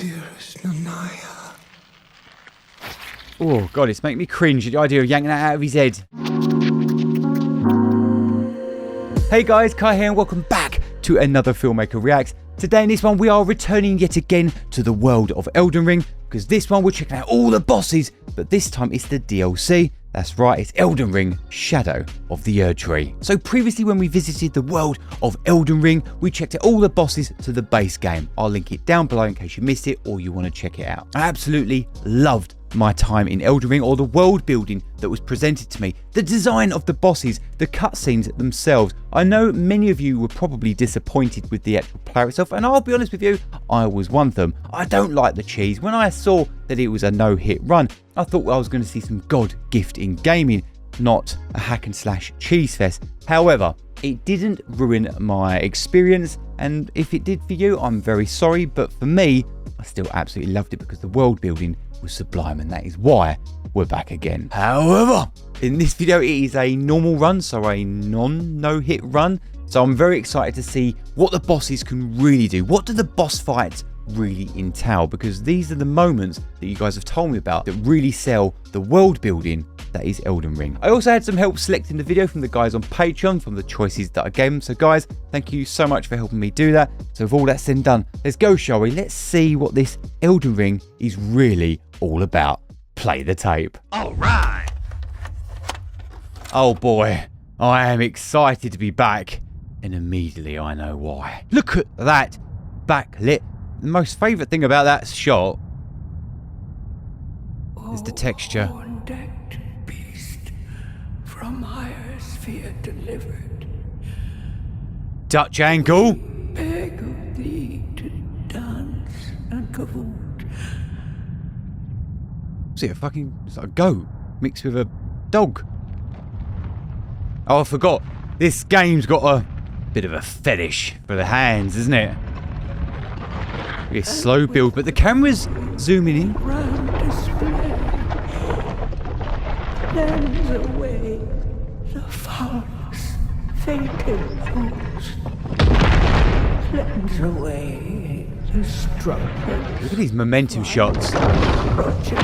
dearest Nanaya. Oh, God, it's making me cringe at the idea of yanking that out of his head. Hey guys, Kai here and welcome back to another Filmmaker Reacts. Today in this one we are returning yet again to the world of Elden Ring, because this one we're checking out all the bosses, but this time it's the DLC. That's right, it's Elden Ring Shadow of the Erdtree. So previously when we visited the world of Elden Ring, we checked out all the bosses to the base game. I'll link it down below in case you missed it or you want to check it out. I absolutely loved my time in Elden Ring, or the world building that was presented to me, the design of the bosses, the cutscenes themselves. I know many of you were probably disappointed with the actual player itself, and I'll be honest with you, I was one of them. I don't like the cheese. When I saw that it was a no-hit run, I thought I was going to see some God gift in gaming, not a hack and slash cheese fest. However, it didn't ruin my experience, and if it did for you, I'm very sorry, but for me, I still absolutely loved it because the world building was sublime, and that is why we're back again. However, in this video it is a normal run, so a no-hit run. So I'm very excited to see what the bosses can really do. What do the boss fights really entail? Because these are the moments that you guys have told me about that really sell the world building that is Elden Ring. I also had some help selecting the video from the guys on Patreon, from the choices that I gave them. So guys, thank you so much for helping me do that. So with all that said and done, let's go, shall we? Let's see what this Elden Ring is really all about. Play the tape. All right. Oh boy, I am excited to be back, and immediately I know why. Look at that backlit. The most favourite thing about that shot is the texture. Horn-decked beast from higher sphere delivered. Dutch angle. Beg of thee to dance and kavoot. See, it's like a goat mixed with a dog. Oh, I forgot. This game's got a bit of a fetish for the hands, isn't it? It's slow build, but the camera's zooming in. Round display. Lends away the foulness, fated ghost. Lends away the strumpet. Look at these momentum shots. Approaching.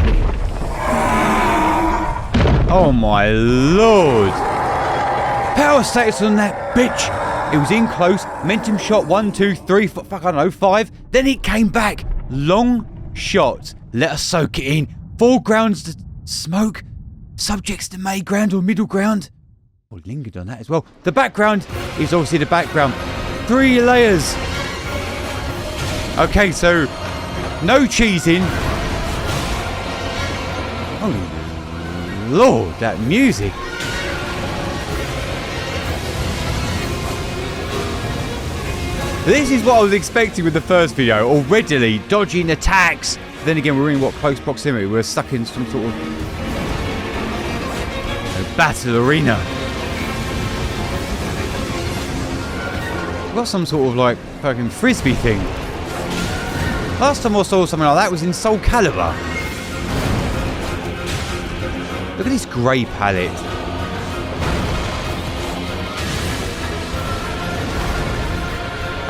Oh my lord. Power status on that bitch. It was in close, momentum shot 1, 2, 3, fuck, I don't know, 5. Then it came back. Long shot. Let us soak it in. Foregrounds to smoke. Subjects to May ground or middle ground. Oh, lingered on that as well. The background is obviously the background. 3 layers. Okay, so no cheesing. Oh lord, that music. This is what I was expecting with the first video. Already dodging attacks. Then again, we're in close proximity. We're stuck in some sort of battle arena. We've got some sort of like fucking frisbee thing. Last time I saw something like that was in Soul Calibur. Look at this grey palette.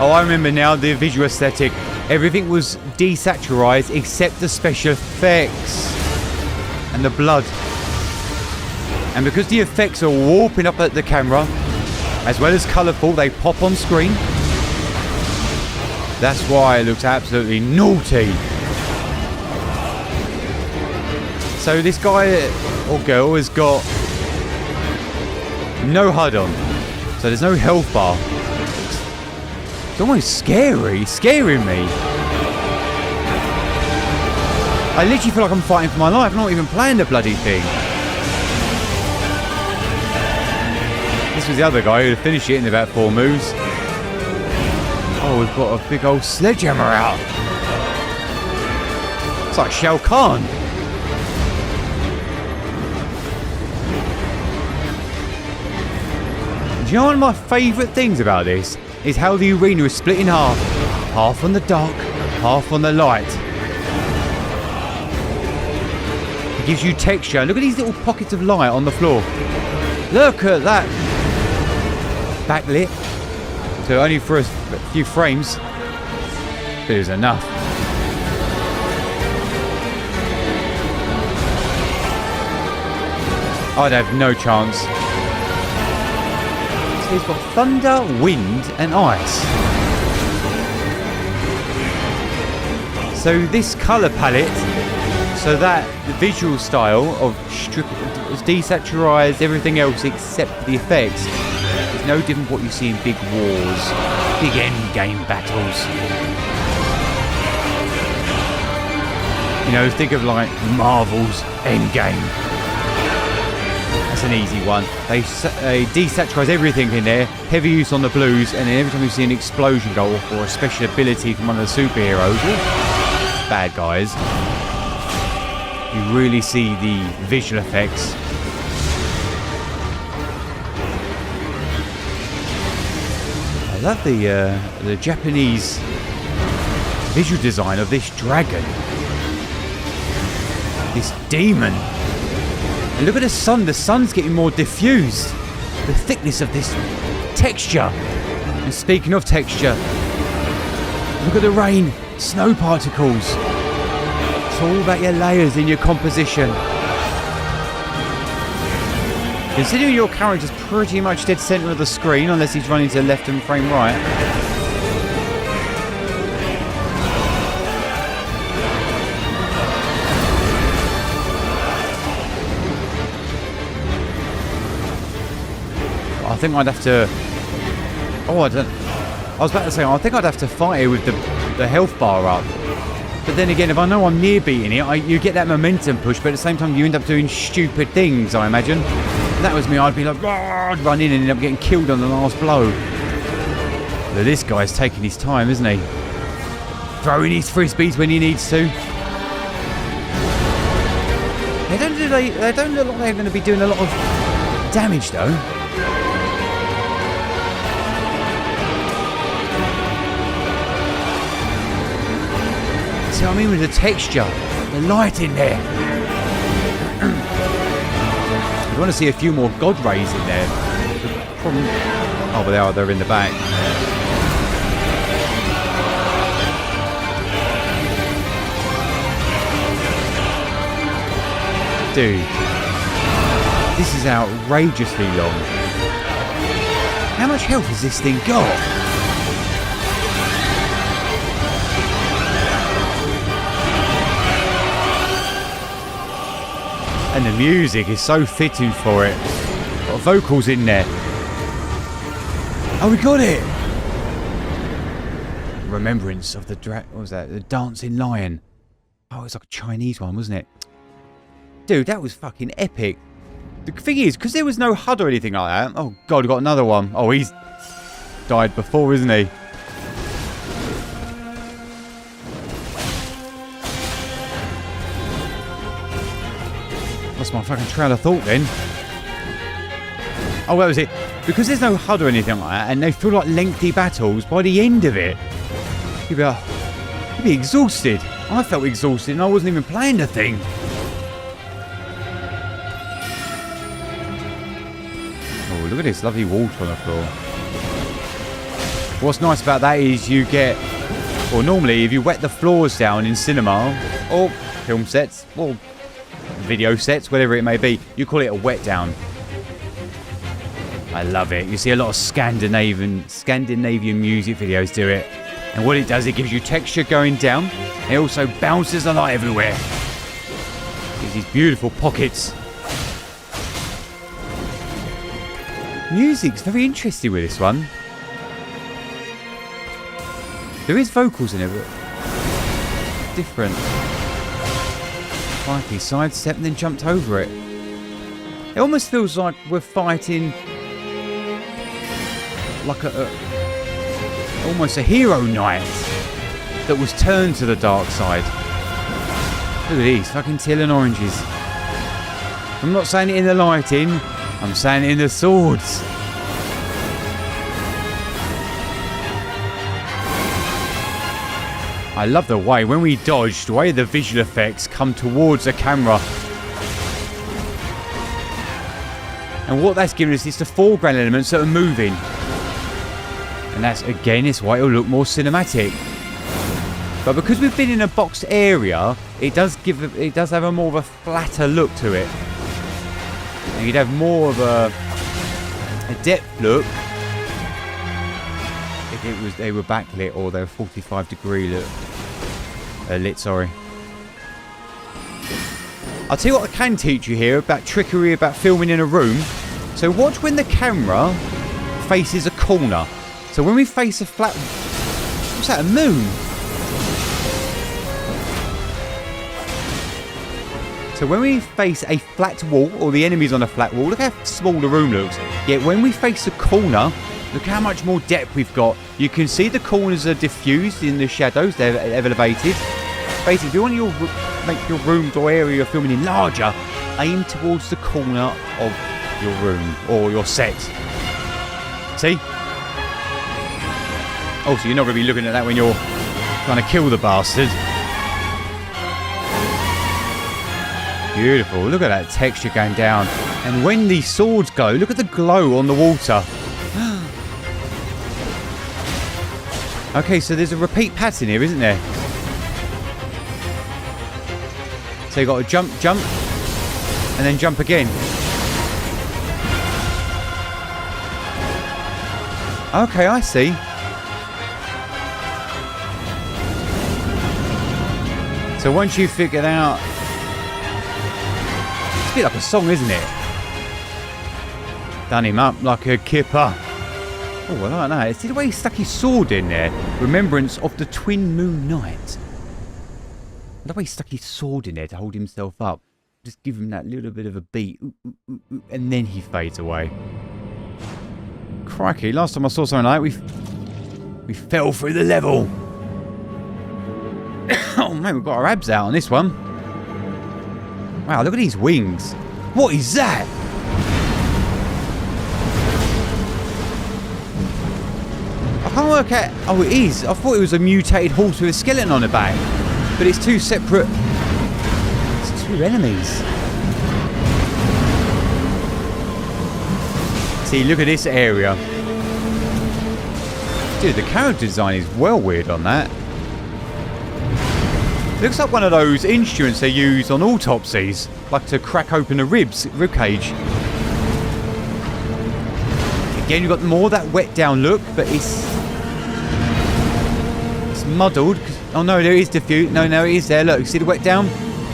Oh, I remember now the visual aesthetic. Everything was desaturized except the special effects and the blood. And because the effects are warping up at the camera, as well as colourful, they pop on screen. That's why it looks absolutely naughty. So this guy or girl has got no HUD on. So there's no health bar. It's almost scaring me. I literally feel like I'm fighting for my life. I'm not even playing the bloody thing. This was the other guy who'd finish it in about 4 moves. Oh, we've got a big old sledgehammer out. It's like Shao Kahn. Do you know one of my favourite things about this? Is how the arena is split in half. Half on the dark, half on the light. It gives you texture. Look at these little pockets of light on the floor. Look at that. Backlit. So only for a few frames. But it was enough. I'd have no chance. So he's got thunder, wind, and ice. So this colour palette, so that the visual style of desaturized everything else except the effects is no different from what you see in big wars, big end game battles. You know, think of like Marvel's Endgame. That's an easy one. They desaturize everything in there, heavy use on the blues, and then every time you see an explosion go off or a special ability from one of the superheroes, bad guys, you really see the visual effects. I love the Japanese visual design of this dragon. This demon. And look at the sun's getting more diffused. The thickness of this texture. And speaking of texture, look at the rain, snow particles. It's all about your layers in your composition. Considering your character's pretty much dead centre of the screen, unless he's running to left and frame right. I think I'd have to... Oh, I was about to say, I think I'd have to fight it with the health bar up. But then again, if I know I'm near beating it, you get that momentum push, but at the same time you end up doing stupid things, I imagine. If that was me, I'd be like, run in and end up getting killed on the last blow. But this guy's taking his time, isn't he? Throwing his frisbees when he needs to. They don't look like they're going to be doing a lot of damage, though. See what I mean with the texture, the light in there. I want to see a few more god rays in there. Oh, but they're in the back. Dude, this is outrageously long. How much health has this thing got? And the music is so fitting for it. Got vocals in there. Oh, we got it! Remembrance of the what was that? The Dancing Lion. Oh, it's like a Chinese one, wasn't it? Dude, that was fucking epic. The thing is, because there was no HUD or anything like that. Oh god, we got another one. Oh, he's died before, isn't he? Lost my fucking trail of thought then. Oh, that was it. Because there's no HUD or anything like that, and they feel like lengthy battles, by the end of it, you'd be exhausted. I felt exhausted and I wasn't even playing the thing. Oh, look at this lovely water on the floor. What's nice about that is you get, or normally if you wet the floors down in cinema, or film sets, or video sets, whatever it may be, you call it a wet down. I love it. You see a lot of Scandinavian music videos do it. And what it does, it gives you texture going down. It also bounces the light everywhere. Gives these beautiful pockets. Music's very interesting with this one. There is vocals in it, but different. Like he sidestepped and then jumped over it. It almost feels like we're fighting like almost a hero knight that was turned to the dark side. Look at these fucking teal and oranges. I'm not saying it in the lighting, I'm saying it in the swords. I love the way, when we dodge, the way the visual effects come towards the camera. And what that's giving us is the foreground elements that are moving. And that's, again, it's why it'll look more cinematic. But because we've been in a boxed area, it does have a more of a flatter look to it. And you'd have more of a depth look if it was they were backlit or they were 45-degree lit. Sorry. I'll tell you what I can teach you here about trickery about filming in a room. So watch when the camera faces a corner. So when we face a flat... What's that, a moon? So when we face a flat wall, or the enemy's on a flat wall, look how small the room looks. Yet when we face a corner, look how much more depth we've got. You can see the corners are diffused in the shadows, they're elevated. Basically, if you want make your rooms or area you're filming in larger, aim towards the corner of your room or your set. See? Also, you're not going to be looking at that when you're trying to kill the bastard. Beautiful. Look at that texture going down. And when these swords glow, look at the glow on the water. Okay, so there's a repeat pattern here, isn't there? So you've got to jump, jump, and then jump again. Okay, I see. So once you've figured out... It's a bit like a song, isn't it? Done him up like a kipper. Oh, I like that. See the way he stuck his sword in there? Remembrance of the Twin Moon Night. The way he stuck his sword in there to hold himself up. Just give him that little bit of a beat. Ooh, ooh, ooh, ooh, and then he fades away. Crikey, last time I saw something like that, we fell through the level. Oh man, we've got our abs out on this one. Wow, look at these wings. What is that? I can't work out... Oh, it is. I thought it was a mutated horse with a skeleton on the back. But it's two separate... It's two enemies. See, look at this area. Dude, the character design is well weird on that. Looks like one of those instruments they use on autopsies. Like to crack open a rib cage. Again, you've got more of that wet down look, but it's muddled. Oh no, there is diffuse. No, it is there. Look, see the wet down?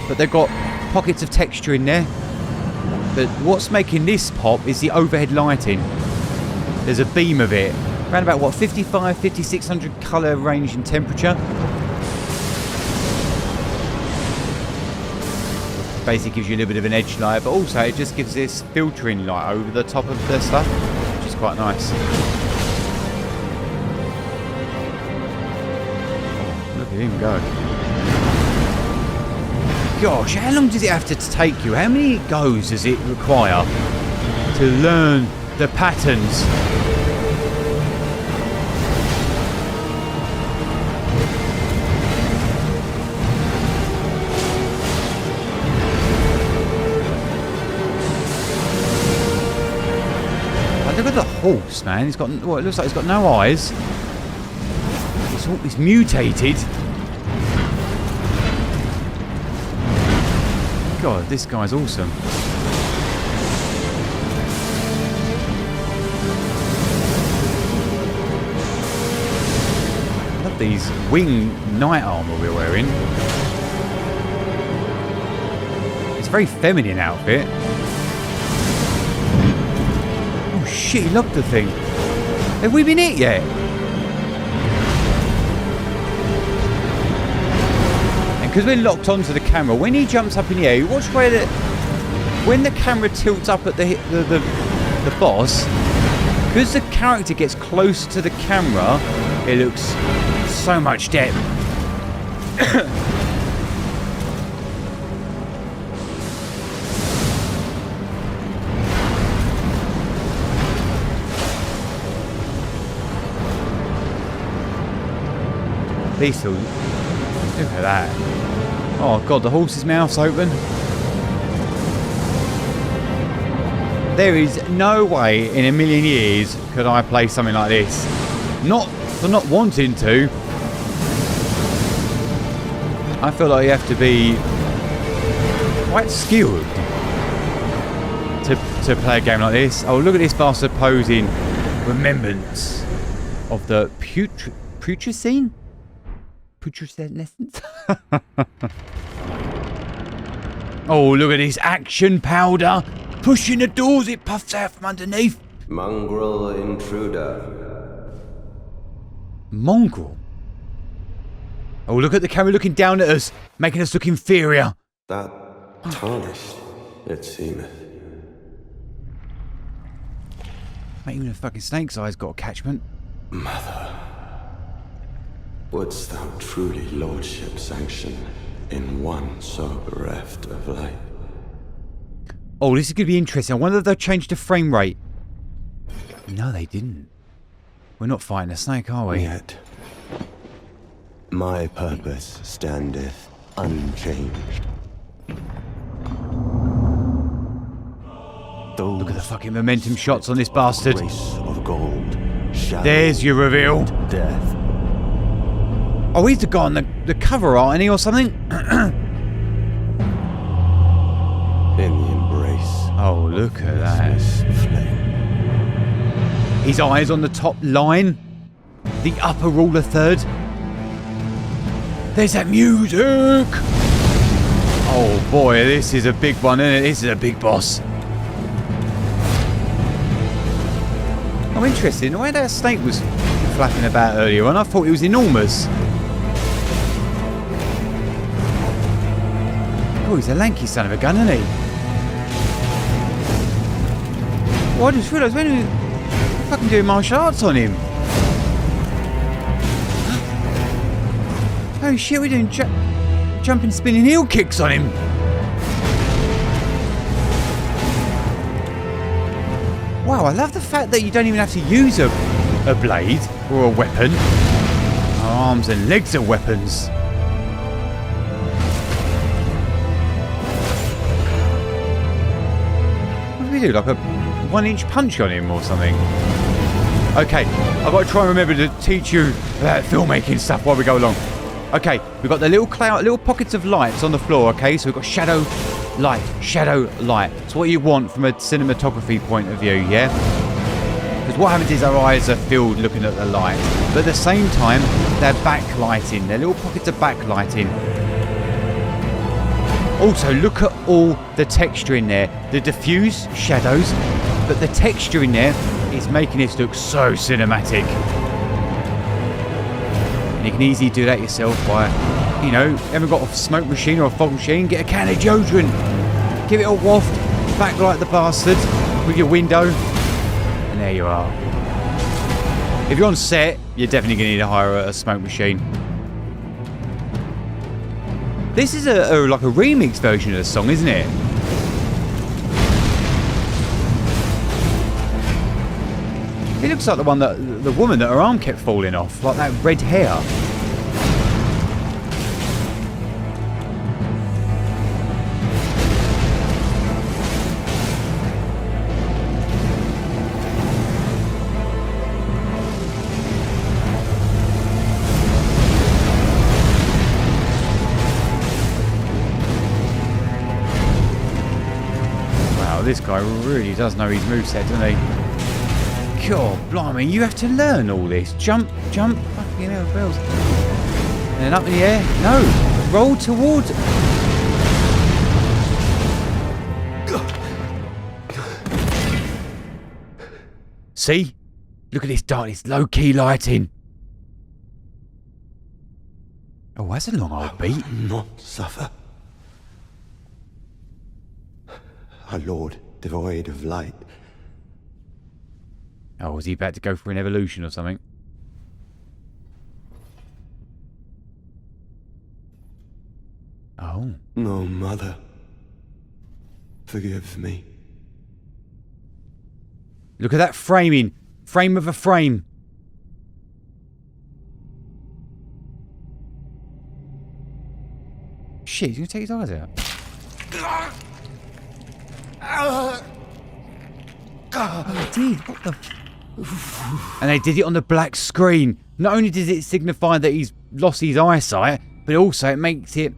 But they've got pockets of texture in there. But what's making this pop is the overhead lighting. There's a beam of it. Around about, what, 55, 5600 colour range and temperature. Basically gives you a little bit of an edge light, but also it just gives this filtering light over the top of the stuff, which is quite nice. Oh, look at him go. Gosh, how long does it have to take you? How many goes does it require to learn the patterns? Look at the horse, man. He's got, well, it looks like he's got no eyes. It's mutated. God, this guy's awesome. I love these wing knight armor we're wearing. It's a very feminine outfit. Shit, he locked the thing. Have we been hit yet? And because we're locked onto the camera, when he jumps up in the air, watch where when the camera tilts up at the boss, because the character gets closer to the camera, it looks so much depth. Lethal. Look at that. Oh god, the horse's mouth's open. There is no way in a million years could I play something like this. Not for not wanting to. I feel like you have to be quite skilled to play a game like this. Oh, look at this bastard posing. Remembrance of the putrescine? Putrescence? Oh, look at this action powder. Pushing the doors, it puffs out from underneath. Mongrel intruder. Mongrel? Oh, look at the camera looking down at us, making us look inferior. That tarnished, it seemeth. Mate, even a fucking snake's eye's got a catchment. Mother, wouldst thou truly lordship sanction in one so bereft of light? Oh, this is going to be interesting. I wonder if they've changed the frame rate. No, they didn't. We're not fighting a snake, are we? Yet, my purpose standeth unchanged. Look at the fucking momentum shots on this bastard. Race of gold, there's your reveal. Death. Oh, he's the guy on the cover art, ain't he, or something? In the embrace. Oh, look at that. Flame. His eyes on the top line. The upper ruler third. There's that music. Oh boy, this is a big one, isn't it? This is a big boss. I'm interested in the way that snake was flapping about earlier on. I thought it was enormous. Oh, he's a lanky son of a gun, isn't he? Well, I just realised when he was fucking doing martial arts on him. Oh shit, we're doing jumping, spinning heel kicks on him. Wow, I love the fact that you don't even have to use a blade or a weapon. Our arms and legs are weapons. What do we do? Like a 1-inch punch on him or something? Okay, I've got to try and remember to teach you about filmmaking stuff while we go along. Okay, we've got the little pockets of lights on the floor, okay? So we've got shadow, light, shadow, light. It's what you want from a cinematography point of view, yeah? Because what happens is our eyes are filled looking at the light. But at the same time, they're backlighting. They're little pockets of backlighting. Also, look at all the texture in there. The diffuse shadows, but the texture in there is making this look so cinematic. And you can easily do that yourself by, you know, haven't got a smoke machine or a fog machine, get a can of deodorant, give it a waft, backlight the bastard with your window, and there you are. If you're on set, you're definitely going to need to hire a smoke machine. This is like a remix version of the song, isn't it? It looks like the one that the woman that her arm kept falling off, like that red hair. Wow, this guy really does know his moveset, doesn't he? God, blimey, you have to learn all this. Jump, jump, fucking hell, bells. And then up in the air. No, roll towards. See? Look at this darkness, low-key lighting. Oh, that's a long old beat. Not suffer. A lord devoid of light. Oh, was he about to go for an evolution or something? Oh. No, mother. Forgive me. Look at that framing. Frame of a frame. Shit, he's going to take his eyes out. Oh, he did. What the... And they did it on the black screen. Not only does it signify that he's lost his eyesight, but also it makes it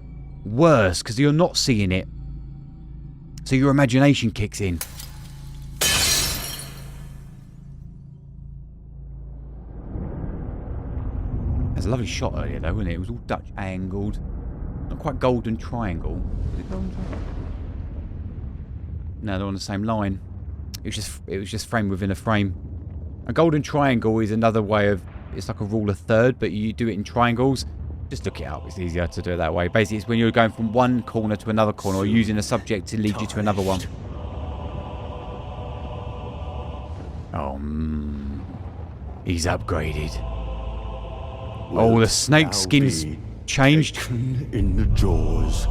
worse because you're not seeing it. So your imagination kicks in. a lovely shot earlier though, wasn't it? It was all Dutch angled. Not quite golden triangle. Was it golden triangle? No, they're on the same line. It was just framed within a frame. A golden triangle is another way of, it's like a rule of third, but you do it in triangles. Just look it up, it's easier to do it that way. Basically, it's when you're going from one corner to another corner, or using a subject to lead you to another one. Oh, he's upgraded. Oh, the snake skin's changed. In the jaws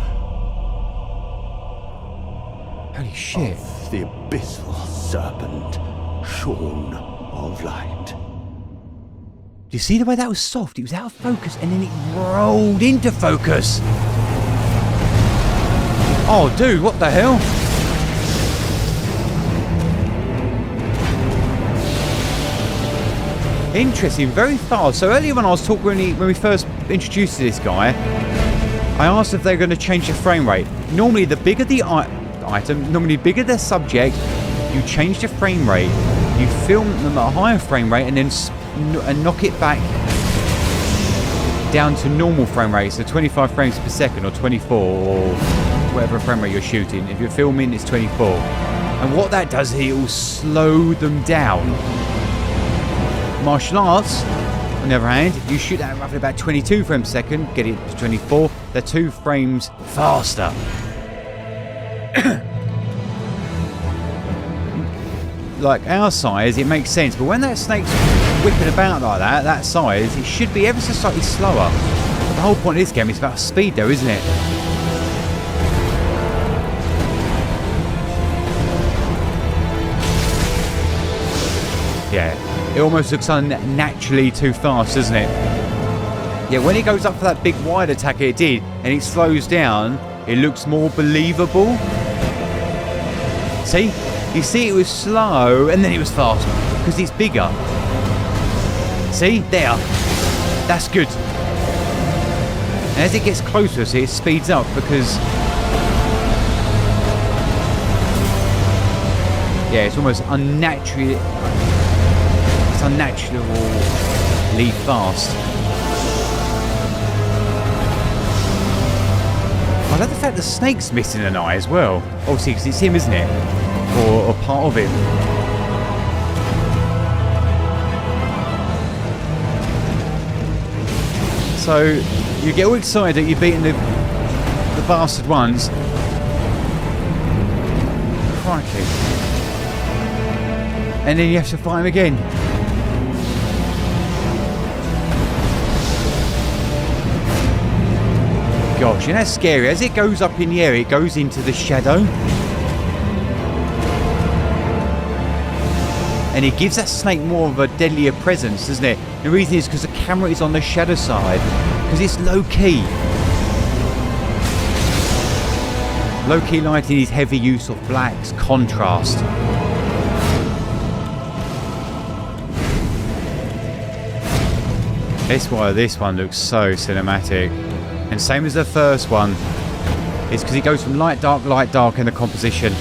Holy shit. of the abyssal serpent, shorn of light. Do you see the way that was soft? It was out of focus and then it rolled into focus. Oh, dude, what the hell? Interesting, very fast. So earlier when I was talking, when we first introduced this guy, I asked if they're going to change the frame rate. Normally, the bigger the item, normally bigger the subject, you change the frame rate. You film them at a higher frame rate and then knock it back down to normal frame rate, so 25 frames per second or 24 or whatever frame rate you're shooting. If you're filming, it's 24. And what that does, it will slow them down. Martial arts, on the other hand, you shoot at roughly about 22 frames per second, get it to 24, they're 2 frames faster. Like our size, it makes sense, but when that snake's whipping about like that, that size, it should be ever so slightly slower. The whole point of this game is about speed though, isn't it? Yeah, it almost looks unnaturally too fast, doesn't it? Yeah, when it goes up for that big wide attack it did, and it slows down, it looks more believable. See? You see, it was slow, and then it was fast, because it's bigger. See? There. That's good. And as it gets closer, see, it speeds up, because... yeah, it's almost unnaturally... it's unnaturally fast. I love the fact the snake's missing an eye as well. Obviously, because it's him, isn't it? Or part of him. So you get all excited that you've beaten the bastard once. Crikey. And then you have to fight him again. Gosh, and that's scary. As it goes up in the air, it goes into the shadow. And it gives that snake more of a deadlier presence, doesn't it? The reason is because the camera is on the shadow side, because it's low-key. Low-key lighting is heavy use of blacks, contrast. That's why this one looks so cinematic. And same as the first one, it's because it goes from light, dark in the composition.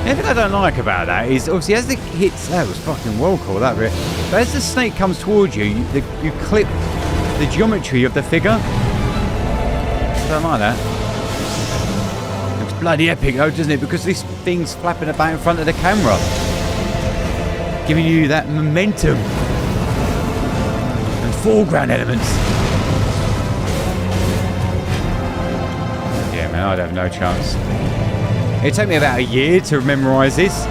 The thing I don't like about that is, obviously, as it hits... that was fucking well cool, that bit. But as the snake comes towards you, you clip the geometry of the figure. I don't like that. Looks bloody epic, though, doesn't it? Because this thing's flapping about in front of the camera. Giving you that momentum. And foreground elements. Yeah, man, I'd have no chance. It took me about a year to memorise this.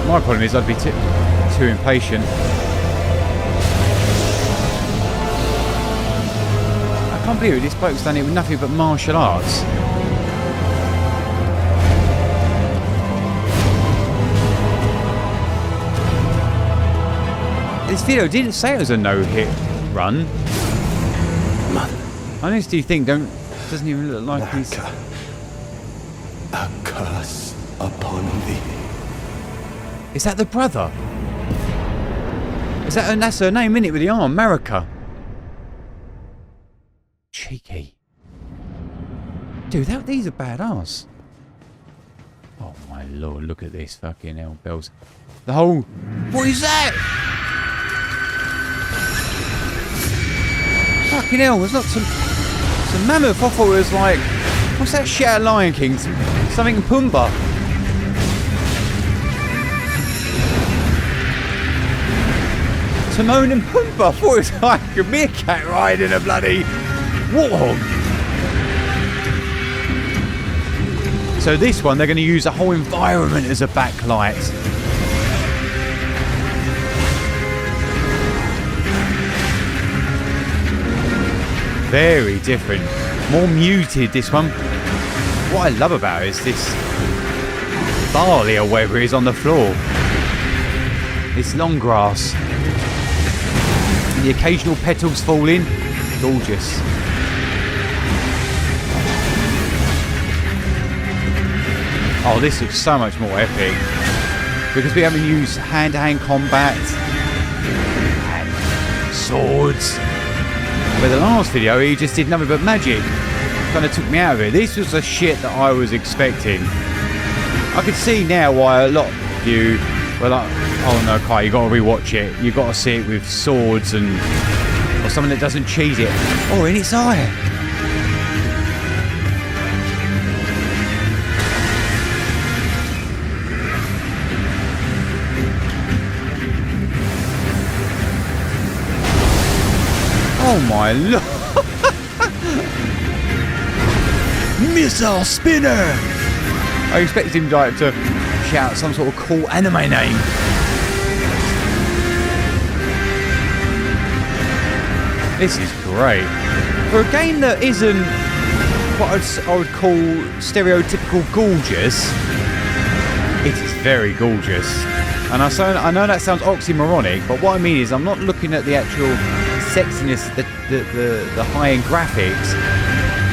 My problem is I'd be too impatient. I can't believe it, this bloke's done it with nothing but martial arts. This video didn't say it was a no-hit run. I honestly think doesn't even look like he's... a curse upon thee. Is that the brother? Is that, and that's her name, isn't it, with the arm? Marika. Cheeky. Dude, these are badass. Oh my lord, look at this fucking hell, bells. The whole... What is that? Fucking hell, there's not some mammoth. I thought it was like... What's that shit out of Lion King? Something Pumbaa. Timon and Pumbaa. I thought it was like a meerkat riding a bloody warthog. So this one, they're going to use the whole environment as a backlight. Very different. More muted, this one. What I love about it is this barley or whatever is on the floor. This long grass. And the occasional petals falling. Gorgeous. Oh, this looks so much more epic. Because we haven't used hand-to-hand combat. And swords. Where the last video, he just did nothing but magic. Kind of took me out of it. This was the shit that I was expecting. I could see now why a lot of you were like, oh no, Kai, you got to rewatch it. You got to see it with swords and or something that doesn't cheese it. Oh, in its eye. Oh my lord! Missile spinner! I expected him like to shout some sort of cool anime name. This is great. For a game that isn't what I would call stereotypical gorgeous, it is very gorgeous. And I know that sounds oxymoronic, but what I mean is I'm not looking at the actual sexiness, the high-end graphics.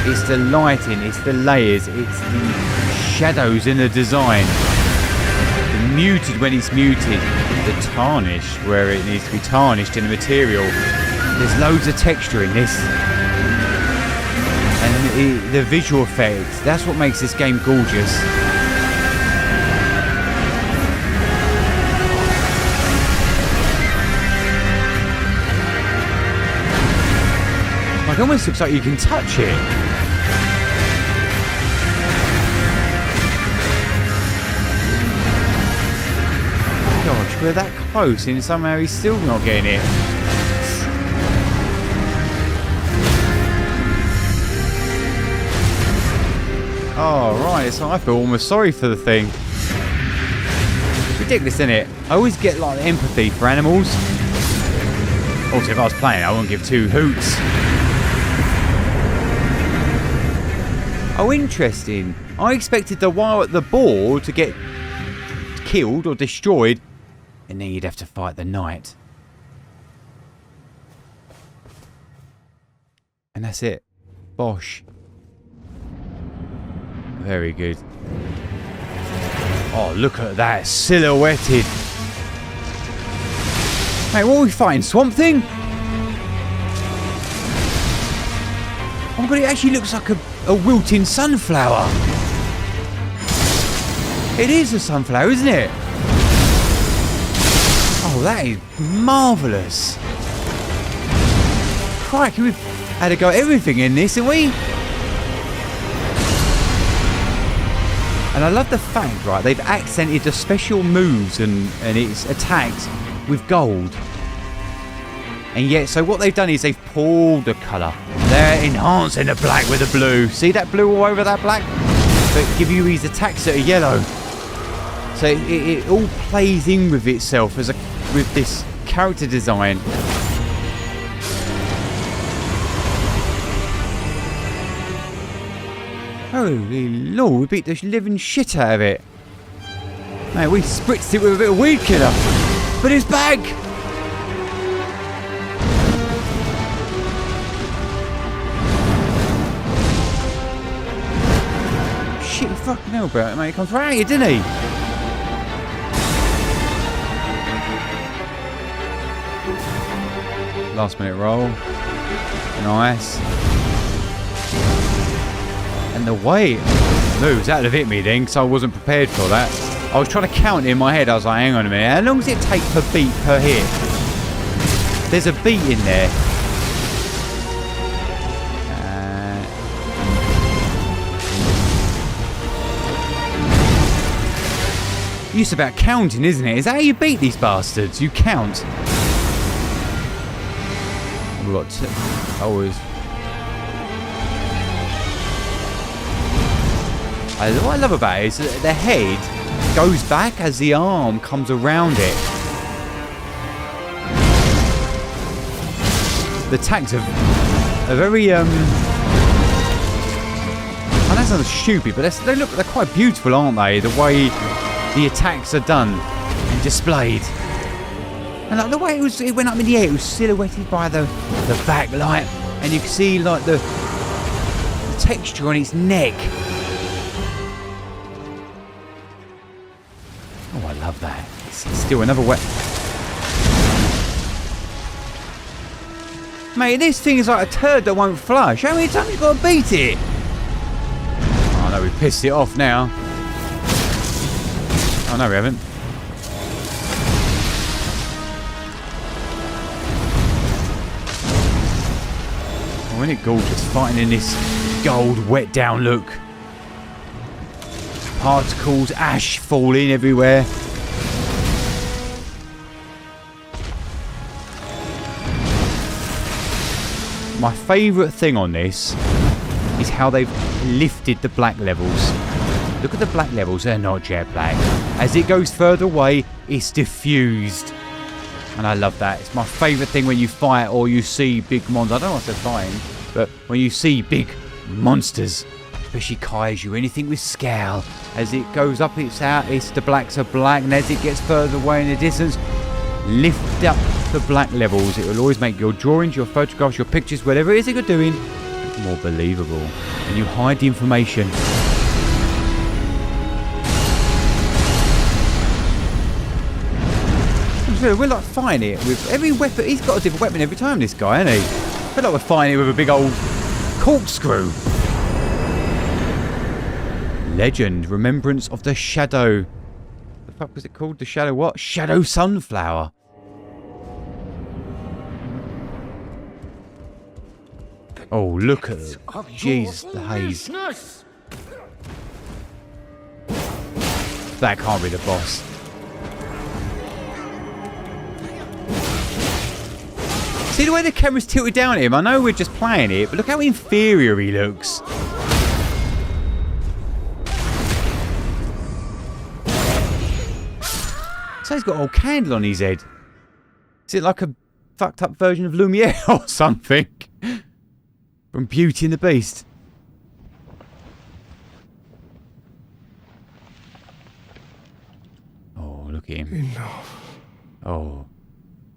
It's the lighting, it's the layers, it's the shadows in the design. The muted when it's muted, the tarnished where it needs to be tarnished in the material. There's loads of texture in this. And the visual effects, that's what makes this game gorgeous. It almost looks like you can touch it. Gosh, we're that close and somehow he's still not getting it. Oh, right, so I feel almost sorry for the thing. It's ridiculous, isn't it? I always get like empathy for animals. Also, if I was playing, I wouldn't give two hoots. Oh, interesting. I expected the boar to get killed or destroyed, and then you'd have to fight the knight. And that's it. Bosh. Very good. Oh, look at that. Silhouetted. Hey, what are we fighting? Swamp Thing? Oh my god, it actually looks like a wilting sunflower. It is a sunflower, isn't it? Oh, that is marvellous. Crikey, we've had to go at everything in this, haven't we? And I love the fact, right, they've accented the special moves and its attacks with gold. And yet, so what they've done is they've pulled the colour. They're enhancing the black with the blue. See that blue all over that black? But give you these attacks that are yellow. So it all plays in with itself with this character design. Holy lord, we beat the living shit out of it. Man, we spritzed it with a bit of weed killer. But it's back! Shit, fucking hell, bro. Mate, he comes right at you, didn't he? Last minute roll. Nice. And the weight. moves. That would have hit me then, because I wasn't prepared for that. I was trying to count it in my head. I was like, hang on a minute. How long does it take per beat per hit? There's a beat in there. It's about counting, isn't it? Is that how you beat these bastards? You count. We've got two. Always. What I love about it is that the head goes back as the arm comes around it. The attacks are very I know that sounds stupid, but they're quite beautiful, aren't they? The way the attacks are done and displayed. And like the way it went up in the air, it was silhouetted by the backlight, and you can see like the texture on its neck. Oh, I love that. It's still another weapon. Mate, this thing is like a turd that won't flush. How many times you got to beat it? Oh no, we pissed it off now. Oh no, we haven't. Oh, isn't it gorgeous fighting in this gold wet down look? Particles, ash falling everywhere. My favourite thing on this is how they've lifted the black levels. Look at the black levels, they're not jet black. As it goes further away, it's diffused. And I love that. It's my favourite thing when you fight or you see big monsters. I don't know what they're fighting, but when you see big monsters, especially kaiju, anything with scale, as it goes up, it's out, the blacks are black, and as it gets further away in the distance, lift up the black levels. It will always make your drawings, your photographs, your pictures, whatever it is that you're doing, more believable. And you hide the information. We're like fighting it with every weapon. He's got a different weapon every time, this guy, hasn't he? I feel like we're fighting it with a big old corkscrew. Legend, remembrance of the shadow. The fuck was it called? The shadow what? Shadow sunflower. Oh, look at it. Jesus, the haze. That can't be the boss. See the way the camera's tilted down at him? I know we're just playing it, but look how inferior he looks. So he's got a whole candle on his head. Is it like a fucked up version of Lumiere or something? From Beauty and the Beast. Oh, look at him. Enough. Oh.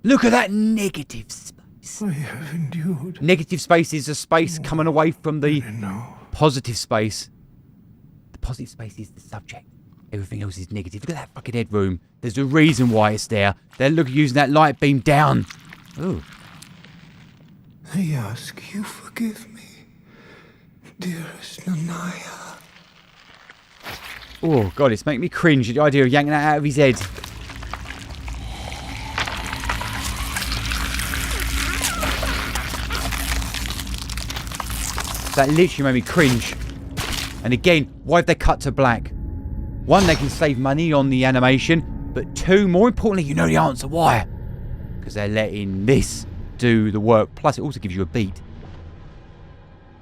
Look at that negative space. I have endured. Negative space is a space coming away from the No. positive space. The positive space is the subject. Everything else is negative. Look at that fucking headroom. There's a reason why it's there. They're using that light beam down. Ooh. I ask you forgive me, dearest Nanaya. Oh, God, it's making me cringe. The idea of yanking that out of his head. That literally made me cringe. And again, why have they cut to black? One, they can save money on the animation. But two, more importantly, you know the answer. Why? Because they're letting this do the work. Plus, it also gives you a beat.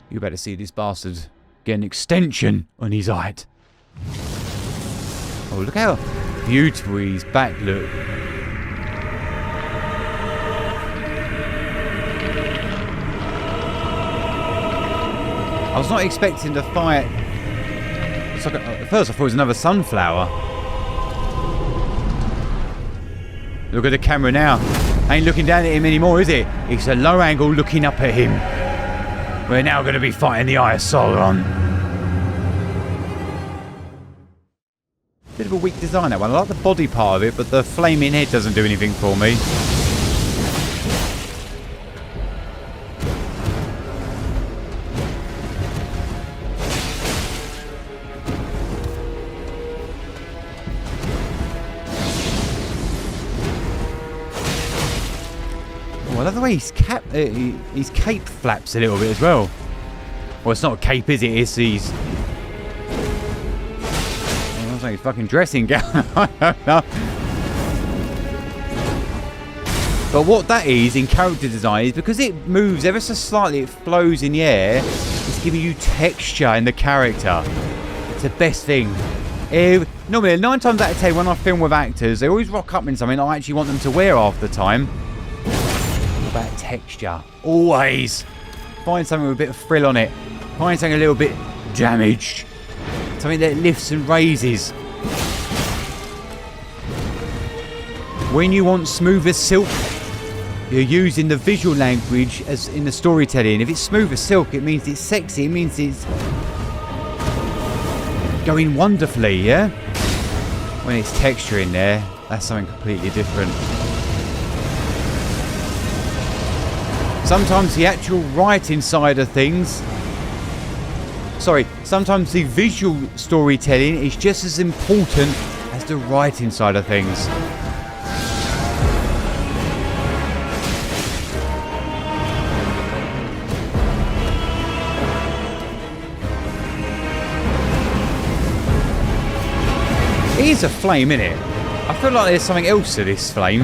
You better see this bastard get an extension on his height. Oh, look how beautiful his back look. I was not expecting to fight. It's like at first I thought it was another sunflower. Look at the camera now. Ain't looking down at him anymore, is it? It's a low angle looking up at him. We're now going to be fighting the Eye of Sauron. Bit of a weak design, that one. I like the body part of it, but the flaming head doesn't do anything for me. I love the way his cape flaps a little bit as well. Well, it's not a cape, is it? It's his... Oh, it's like his fucking dressing gown. I don't know. But what that is in character design is because it moves ever so slightly, it flows in the air, it's giving you texture in the character. It's the best thing. Normally, 9 times out of 10 when I film with actors, they always rock up in something I actually want them to wear half the time. What about texture? Always. Find something with a bit of frill on it. Find something a little bit damaged. Something that lifts and raises. When you want smooth as silk, you're using the visual language as in the storytelling. If it's smooth as silk, it means it's sexy. It means it's going wonderfully, yeah? When it's texture in there, that's something completely different. Sometimes the actual writing side of things... sometimes the visual storytelling is just as important as the writing side of things. It is a flame, innit? I feel like there's something else to this flame.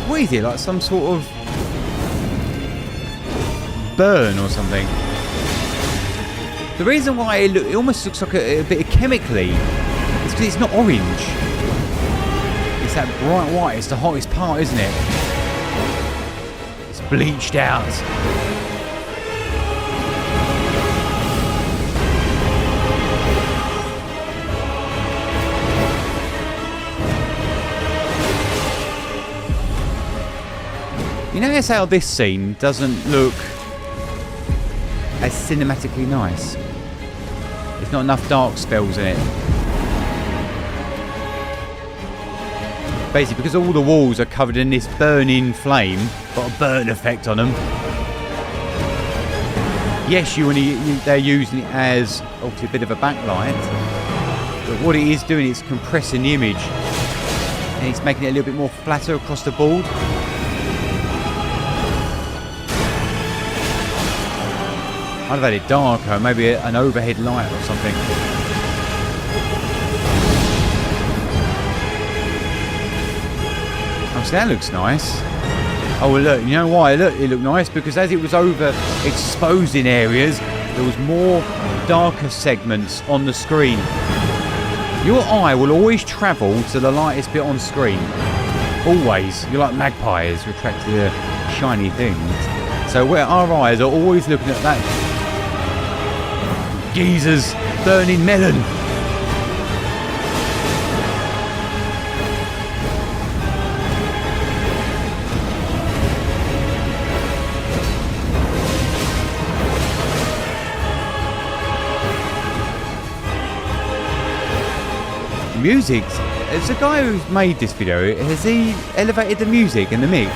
What is it? Like some sort of burn or something? The reason why it almost looks like a bit of chemically is because it's not orange. It's that bright white. It's the hottest part, isn't it? It's bleached out. You notice how this scene doesn't look as cinematically nice? There's not enough dark spells in it. Basically, because all the walls are covered in this burning flame, got a burn effect on them. Yes, they're using it as obviously a bit of a backlight, but what it is doing is compressing the image, and it's making it a little bit more flatter across the board. I'd have had it darker, maybe an overhead light or something. Oh, so that looks nice. Oh, well, look, you know why? Look, it looked nice because as it was overexposing areas, there was more darker segments on the screen. Your eye will always travel to the lightest bit on screen. Always. You're like magpies who attract the shiny things. So where our eyes are always looking at that geezer's burning melon. Music. As the guy who's made this video, has he elevated the music and the mix?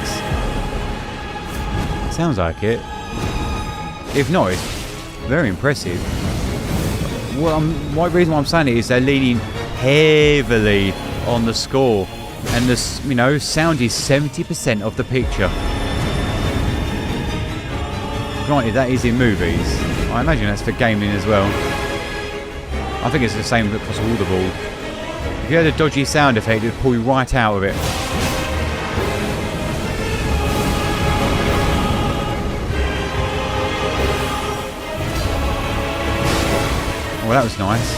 Sounds like it. If not, it's very impressive. One reason why I'm saying it is they're leaning heavily on the score, and this, sound is 70% of the picture. Granted, that is in movies. I imagine that's for gaming as well. I think it's the same across all the board. If you had a dodgy sound effect, it would pull you right out of it. Well, that was nice.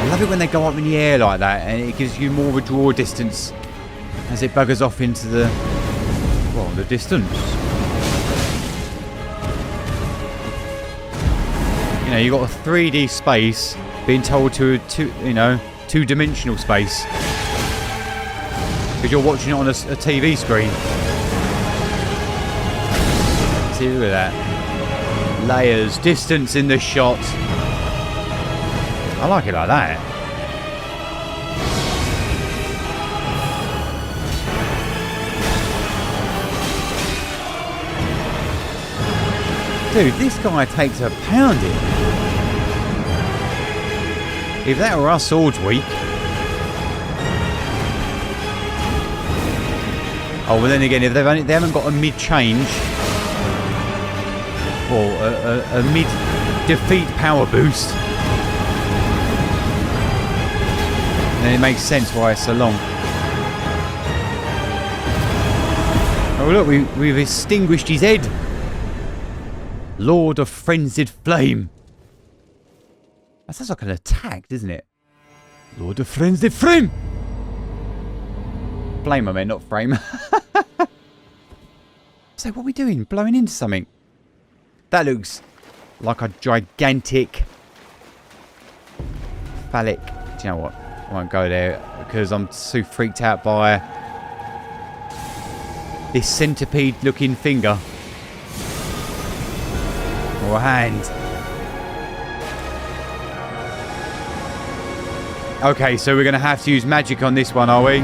I love it when they go up in the air like that, and it gives you more of a draw distance as it buggers off into the distance. You've got a 3D space being told to a two-dimensional space because you're watching it on a TV screen. See, look at that. Layers, distance in the shot. I like it like that. Dude, this guy takes a pounding. If that were our swords weak. Oh, well then again, if they haven't got a mid-change or a mid-defeat power boost, then it makes sense why it's so long. Oh look, we've extinguished his head. Lord of Frenzied Flame. That sounds like an attack, doesn't it? Lord of Frenzied Flame. Flame, I meant, not frame. So what are we doing? Blowing into something? That looks like a gigantic phallic. Do you know what? I won't go there because I'm too freaked out by this centipede-looking finger or hand. Okay, so we're going to have to use magic on this one, are we?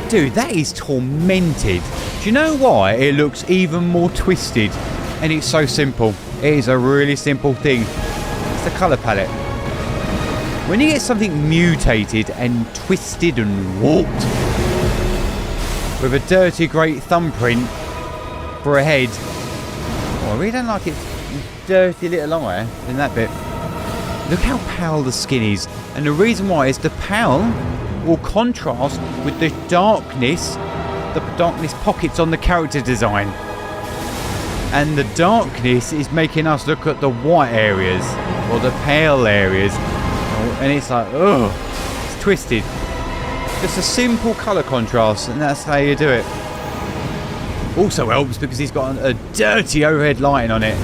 Dude, that is tormented. Do you know why it looks even more twisted? And it's so simple. It is a really simple thing. It's the colour palette. When you get something mutated and twisted and warped with a dirty, great thumbprint for a head. Oh, I really don't like its dirty little eye in that bit. Look how pale the skin is. And the reason why is the pale will contrast with the darkness pockets on the character design. And the darkness is making us look at the white areas or the pale areas. And it's like, oh, it's twisted. Just a simple colour contrast, and that's how you do it. Also helps because he's got a dirty overhead lighting on it.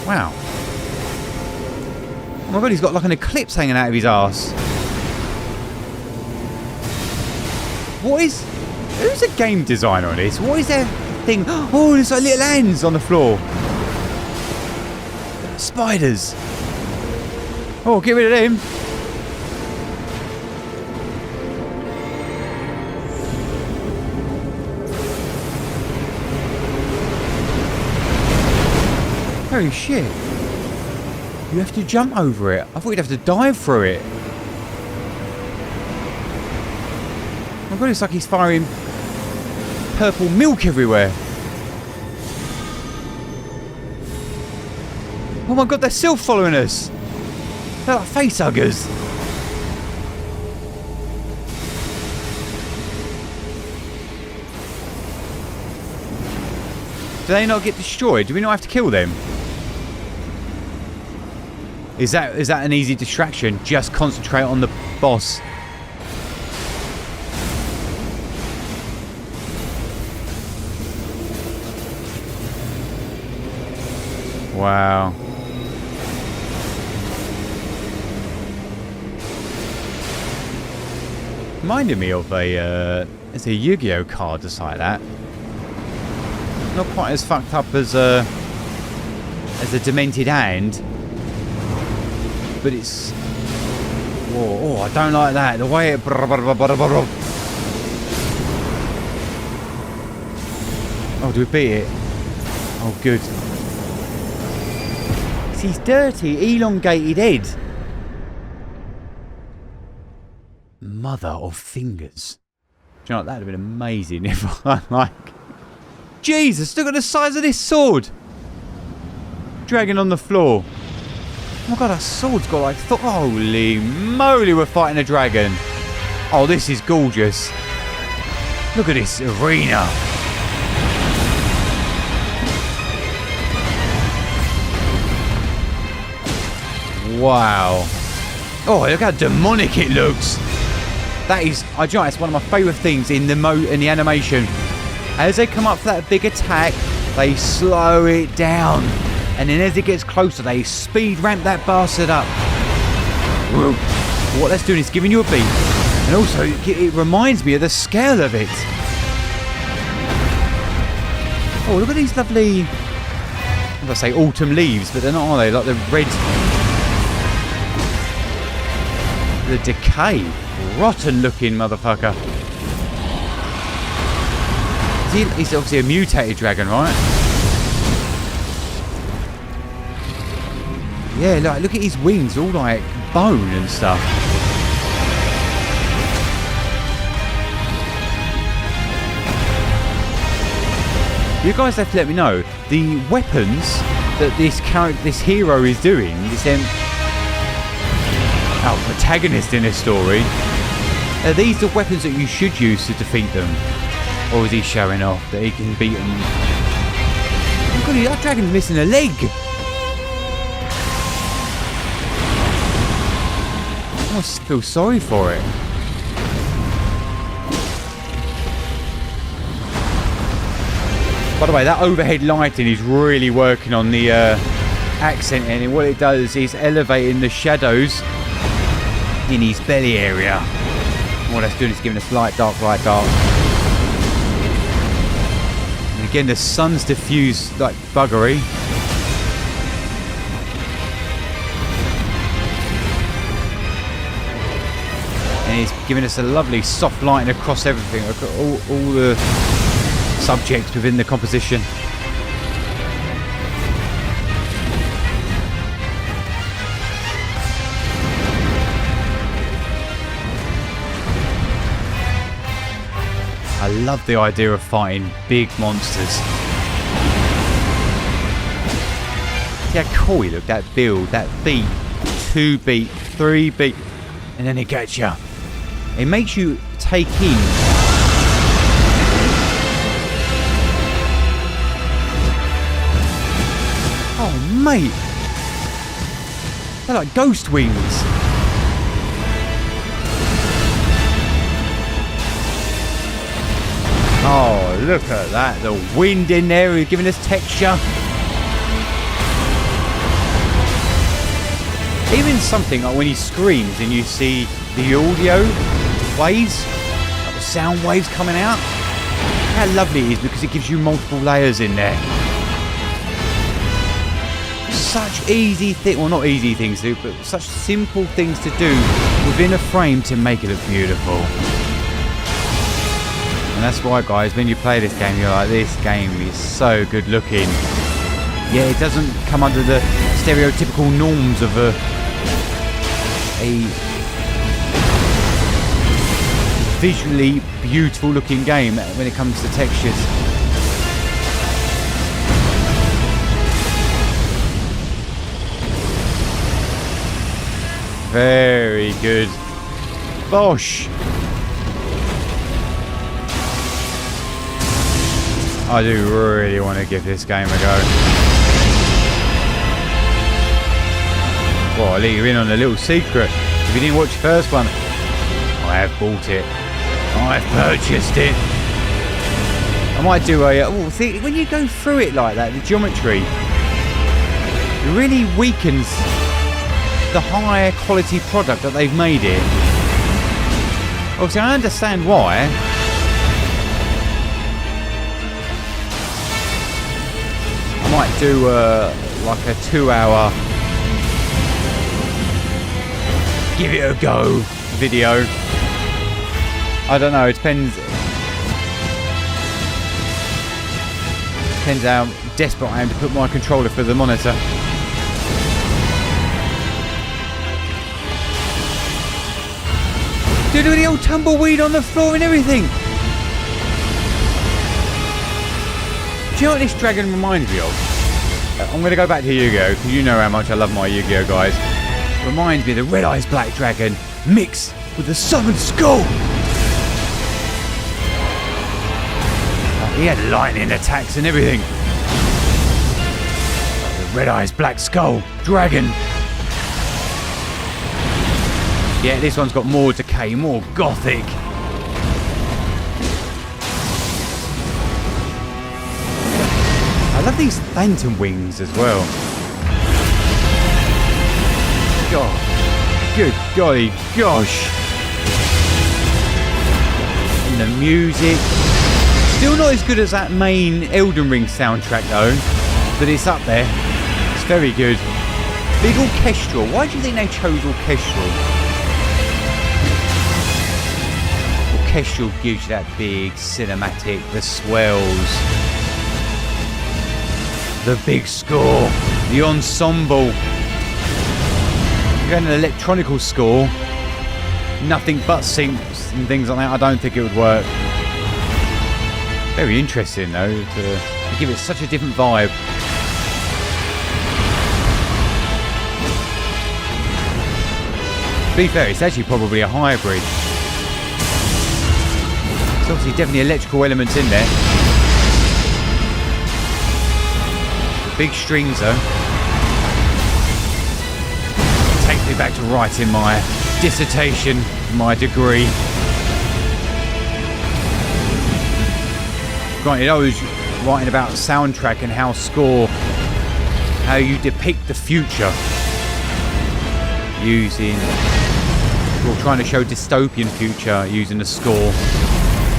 Wow. Oh my god, he's got like an eclipse hanging out of his arse. Who's a game designer on this? What is their thing? Oh, there's like little hands on the floor. Spiders. Oh, get rid of them. Holy shit. You have to jump over it. I thought you'd have to dive through it. Oh my god, it's like he's firing purple milk everywhere. Oh my god, they're still following us. They're like face huggers. Do they not get destroyed? Do we not have to kill them? Is that an easy distraction? Just concentrate on the boss. Wow. Reminded me of it's a Yu-Gi-Oh card just like that. Not quite as fucked up as a demented hand. But it's... Whoa, oh, I don't like that. The way it... Oh, do we beat it? Oh, good. It's his dirty, elongated head. Mother of fingers. Do you know what? That would have been amazing if I, like... Jesus, look at the size of this sword! Dragging on the floor. Oh my god, that sword's got like... Holy moly, we're fighting a dragon. Oh, this is gorgeous. Look at this arena. Wow. Oh, look how demonic it looks. That is... it's one of my favourite things in the animation. As they come up for that big attack, they slow it down. And then as it gets closer, they speed ramp that bastard up. What that's doing is giving you a beat. And also, it reminds me of the scale of it. Oh, look at these lovely... I'm going to say autumn leaves, but they're not, are they? Like the red... The decay. Rotten looking motherfucker. He's obviously a mutated dragon, right? Yeah, like, look at his wings, all like bone and stuff. You guys have to let me know the weapons that this hero is doing, this protagonist in this story. Are these the weapons that you should use to defeat them? Or is he showing off that he can beat them? Oh God, that dragon's missing a leg! I must feel sorry for it. By the way, that overhead lighting is really working on the accenting, and what it does is elevating the shadows in his belly area. And what that's doing is giving us light, dark, light, dark. And again, the sun's diffused like buggery. And it's giving us a lovely soft lighting across everything, all the subjects within the composition. I love the idea of fighting big monsters. See how cool he looked, that build, that beat, 2 beat, 3 beat, and then it gets you. It makes you take in oh mate, they're like ghost wings. Oh, look at that. The wind in there is giving us texture. Even something like when he screams and you see the audio waves, like the sound waves coming out. How lovely it is because it gives you multiple layers in there. Such easy things, well not easy things to do, but such simple things to do within a frame to make it look beautiful. And that's why, guys, when you play this game, you're like, this game is so good looking. Yeah, it doesn't come under the stereotypical norms of a visually beautiful looking game when it comes to textures. Very good. Bosh! I do really want to give this game a go. Well, I'll let you in on a little secret. If you didn't watch the first one, I have bought it. I've purchased it. I might do a... Oh, see, when you go through it like that, the geometry, it really weakens the higher quality product that they've made it. Obviously, I understand why. I might do like a 2-hour give it a go video. I don't know, it depends how desperate I am to put my controller through the monitor. Dude, look at the old tumbleweed on the floor and everything. Do you know what this dragon reminds me of? I'm going to go back to Yu-Gi-Oh! Because you know how much I love my Yu-Gi-Oh! Guys. It reminds me of the Red Eyes Black Dragon mixed with the Summoned Skull. He had lightning attacks and everything. The Red Eyes Black Skull Dragon. Yeah, this one's got more decay, more gothic. I love these phantom wings as well. God, good golly gosh. And the music. Still not as good as that main Elden Ring soundtrack though, but it's up there. It's very good. Big orchestral. Why do you think they chose orchestral? orchestral gives you that big cinematic, the swells, the big score, the ensemble. If you had an electronical score, nothing but synths and things like that, I don't think it would work. Very interesting though, to give it such a different vibe. To be fair, it's actually probably a hybrid. There's obviously definitely electrical elements in there. The big strings though. It takes me back to writing my dissertation, my degree. Granted, I was writing about soundtrack and how you depict the future using, or trying to show dystopian future using the score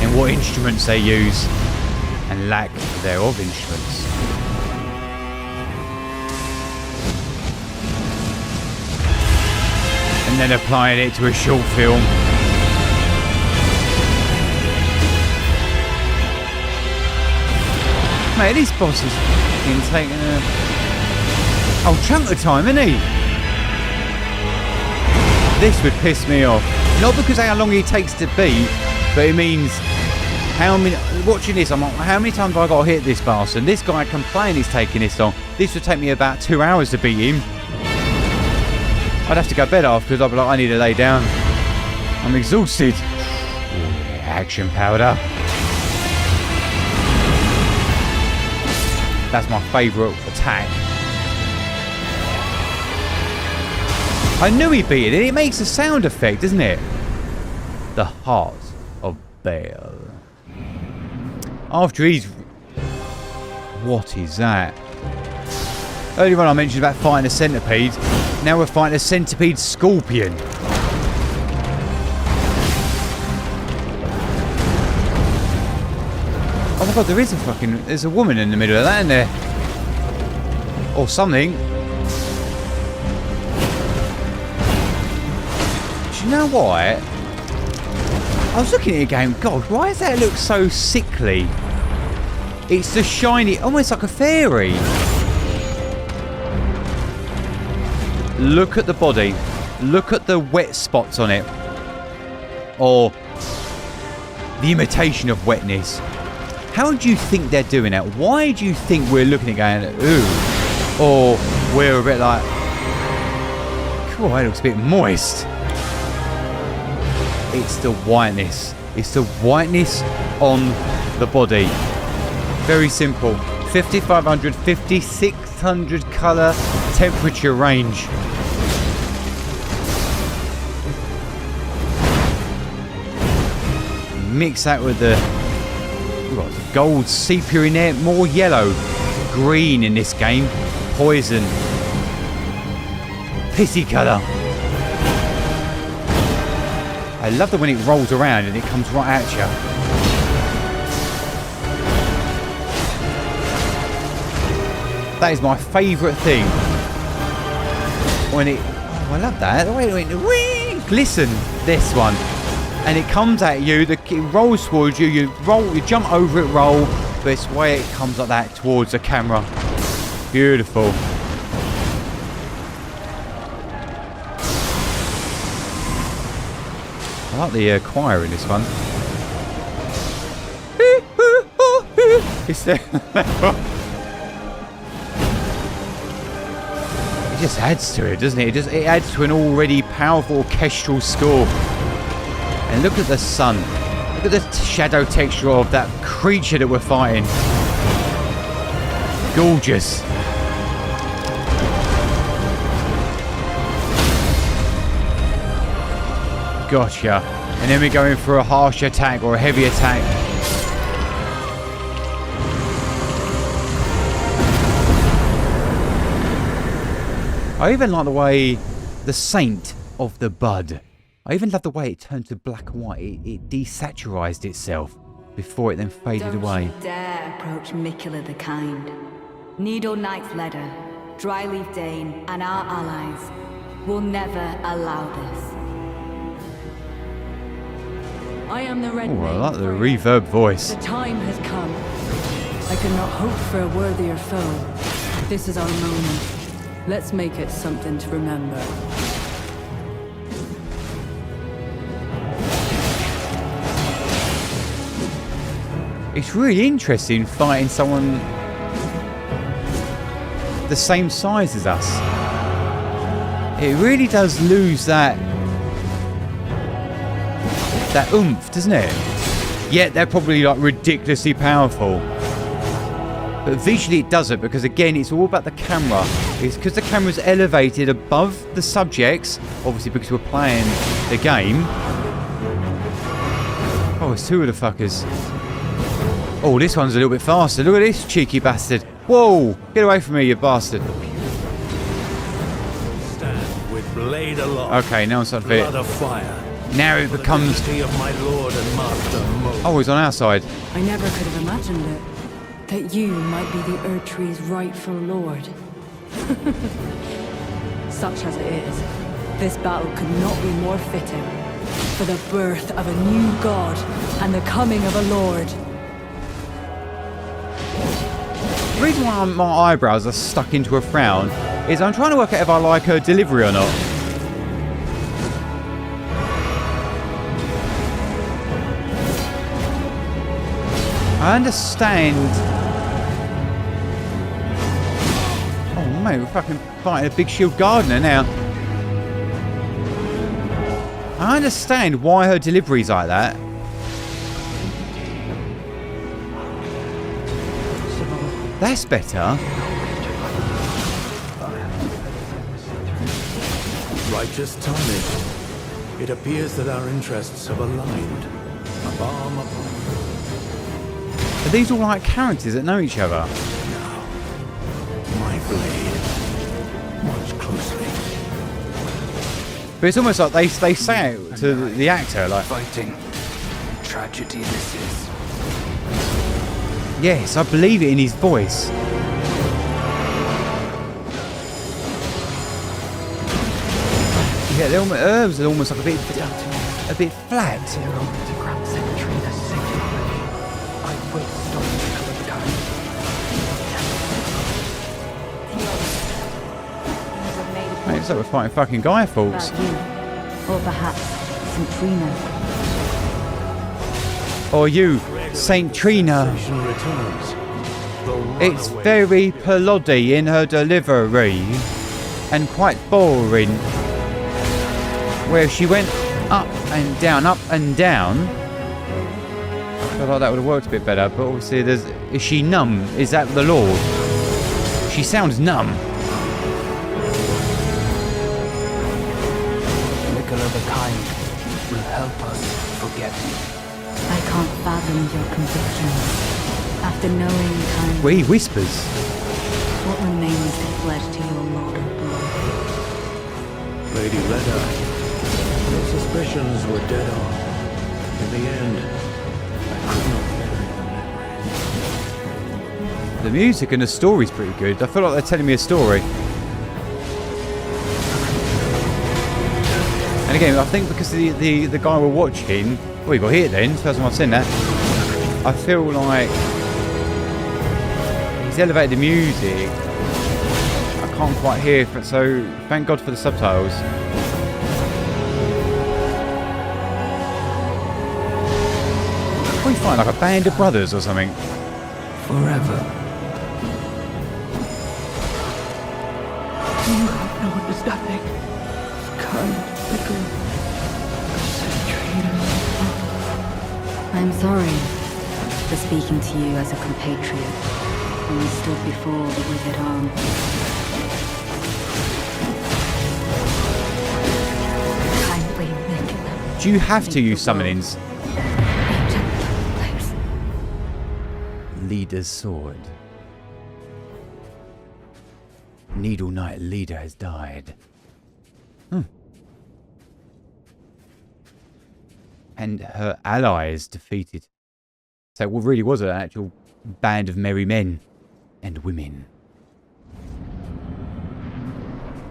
and what instruments they use and lack thereof instruments. And then applying it to a short film. Mate, this boss has been taking a whole chunk of time, isn't he? This would piss me off. Not because of how long he takes to beat, but it means how many. Watching this, I'm like, how many times have I got to hit this bastard? This guy complained he's taking this long. This would take me about 2 hours to beat him. I'd have to go to bed after because I'd be like, I need to lay down. I'm exhausted. Yeah, action powder. That's my favourite attack. I knew he beat it. It makes a sound effect, doesn't it? The Heart of Baal. After he's... What is that? Earlier on I mentioned about fighting a centipede. Now we're fighting a centipede scorpion. Oh my god, there's a woman in the middle of that, isn't there? Or something. Do you know why? I was looking at it going, God, why does that look so sickly? It's the shiny, almost like a fairy. Look at the body. Look at the wet spots on it. Or the imitation of wetness. How do you think they're doing that? Why do you think we're looking at going, ooh? Or we're a bit like, cool, that looks a bit moist. It's the whiteness. It's the whiteness on the body. Very simple. 5500, 5600 colour temperature range. Mix that with the gold sepia in there, more yellow, green in this game, poison, pissy colour. I love that when it rolls around and it comes right at you. That is my favourite thing. When it, oh, I love that. The way it went, whee, glisten. This one. And it comes at you, it rolls towards you, you jump over it, roll, but it's the way it comes like that towards the camera. Beautiful. I like the choir in this one. It's there. It just adds to it, doesn't it? It adds to an already powerful orchestral score. And look at the sun. Look at the shadow texture of that creature that we're fighting. Gorgeous. Gotcha. And then we're going for a harsh attack or a heavy attack. I even like the way the saint of the bud. I even love the way it turned to black and white. It desaturized itself before it then faded away. Don't you dare approach Mikula the Kind. Needle Knight's Ledder, Dryleaf Dane, and our allies will never allow this. I am the Red Oh, I Mane like the forever. reverb voice. The time has come. I could not hope for a worthier foe. This is our moment. Let's make it something to remember. It's really interesting fighting someone the same size as us. It really does lose that oomph, doesn't it? Yet they're probably like ridiculously powerful. But visually it doesn't, because again it's all about the camera. It's because the camera's elevated above the subjects, obviously because we're playing the game. Oh, it's two of the fuckers. Oh, this one's a little bit faster. Look at this cheeky bastard. Whoa! Get away from me, you bastard. Stand with blade aloft. Okay, now I'm starting to Blood fit. of fire. Now it For the becomes... dignity of my lord and master Mo. Oh, he's on our side. I never could have imagined it. That you might be the Erdtree's rightful lord. Such as it is, this battle could not be more fitting. For the birth of a new god and the coming of a lord. The reason why my eyebrows are stuck into a frown is I'm trying to work out if I like her delivery or not. I understand... Oh mate, we're fucking fighting a big shield gardener now. I understand why her delivery's like that. That's better. Righteous timing. It appears that our interests have aligned. A balm upon Are these all like characters that know each other? my blade. Watch closely. But it's almost like they say it to the actor, like, Fighting. Tragedy this is. yes, I believe it in his voice. Yeah, the herbs are almost like a bit flat. To grant Trina singularly. I will stop the kind. Mate, it's like we're fighting fucking Guy Fawkes. About you. Or perhaps St. Trina. Or you, Saint Trina. Civilization returns. The It's runaway very ploddy in her delivery and quite boring. Where she went up and down, up and down. I feel like that would have worked a bit better, but obviously is she numb? Is that the Lord? She sounds numb. Nicola the Kind will help us forget. I can't fathom your convictions. After knowing kind, Where he whispers. what remains to pledge to your lord above? Lady Leda. Your suspicions were dead on. In the end, I could not bury them. The music and the story's pretty good. I feel like they're telling me a story. And again, I think because the guy we're watching... Oh, you got hit then. It's the first time I've seen that. I feel like... he's elevated the music. I can't quite hear it, so thank God for the subtitles. We find like a band of brothers or something. Forever. You have no understanding. Kind, little. I'm sorry for speaking to you as a compatriot when we stood before the withered arm. Kindly Nicola. Do you have to use summonings? Ancient place. Leader's sword. Needle Knight leader has died. And her allies defeated. So it really was an actual band of merry men and women.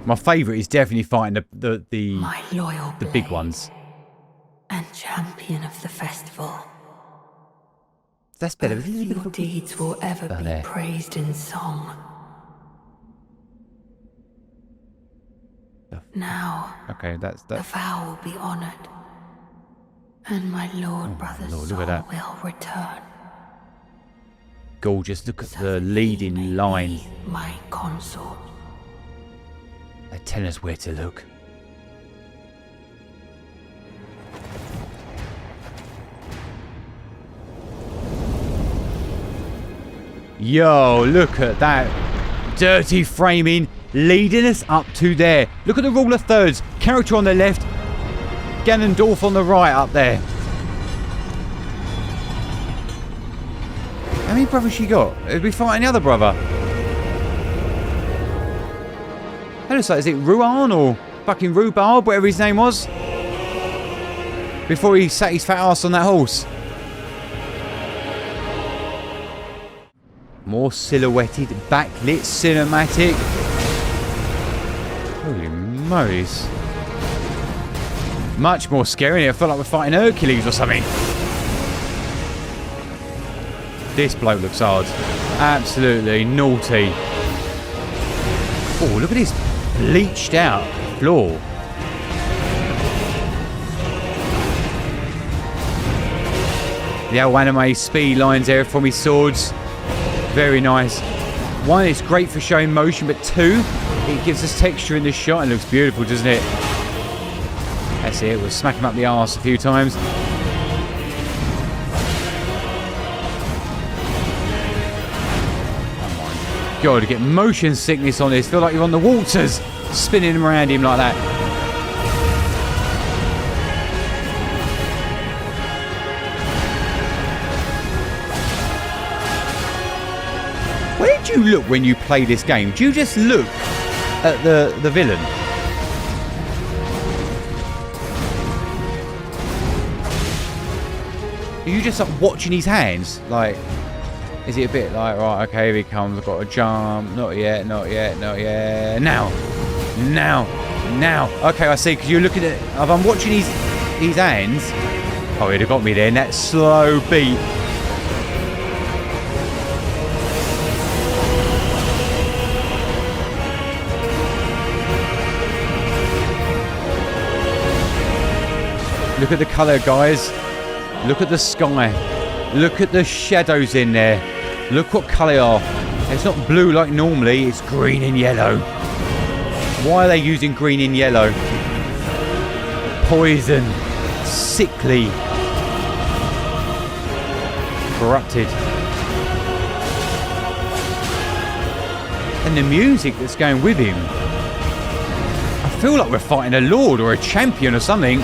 My favourite is definitely fighting My loyal the big blade. ones. and champion of the festival. That's better. Your deeds will ever be there. praised in song. Now, Okay, that's the that. vow will be honored, and my lord brother's Lord, soul look at that. will return. Gorgeous. Look at So the that he leading may line. be my consort. They're telling us where to look. Yo, look at that dirty framing leading us up to there. Look at the rule of thirds. Character on the left, Ganondorf on the right up there. How many brothers she got? Is we fighting the other brother? That looks like, is it Ruan or fucking Rhubarb, whatever his name was? Before he sat his fat ass on that horse. More silhouetted, backlit, cinematic. Holy molies. Much more scary. I feel like we're fighting Hercules or something. This bloke looks hard. Absolutely naughty. Oh, look at this bleached out floor. The old anime speed lines there from his swords. Very nice. One, it's great for showing motion, but two, it gives us texture in this shot and looks beautiful, doesn't it? That's it. We'll smack him up the arse a few times. God, to get motion sickness on this. Feel like you're on the waters, spinning him around him like that. Where do you look when you play this game? Do you just look at the villain? Are you just like watching his hands? Like, is it a bit like, right, okay, here he comes, I've got to jump. Not yet, not yet, not yet. Now. Okay, I see, because you're looking at, if I'm watching his hands. Oh, he'd have got me there in that slow beat. Look at the colour, guys. Look at the sky. Look at the shadows in there. Look what colour they are. It's not blue like normally, it's green and yellow. Why are they using green and yellow? Poison. Sickly. Corrupted. And the music that's going with him. I feel like we're fighting a lord or a champion or something.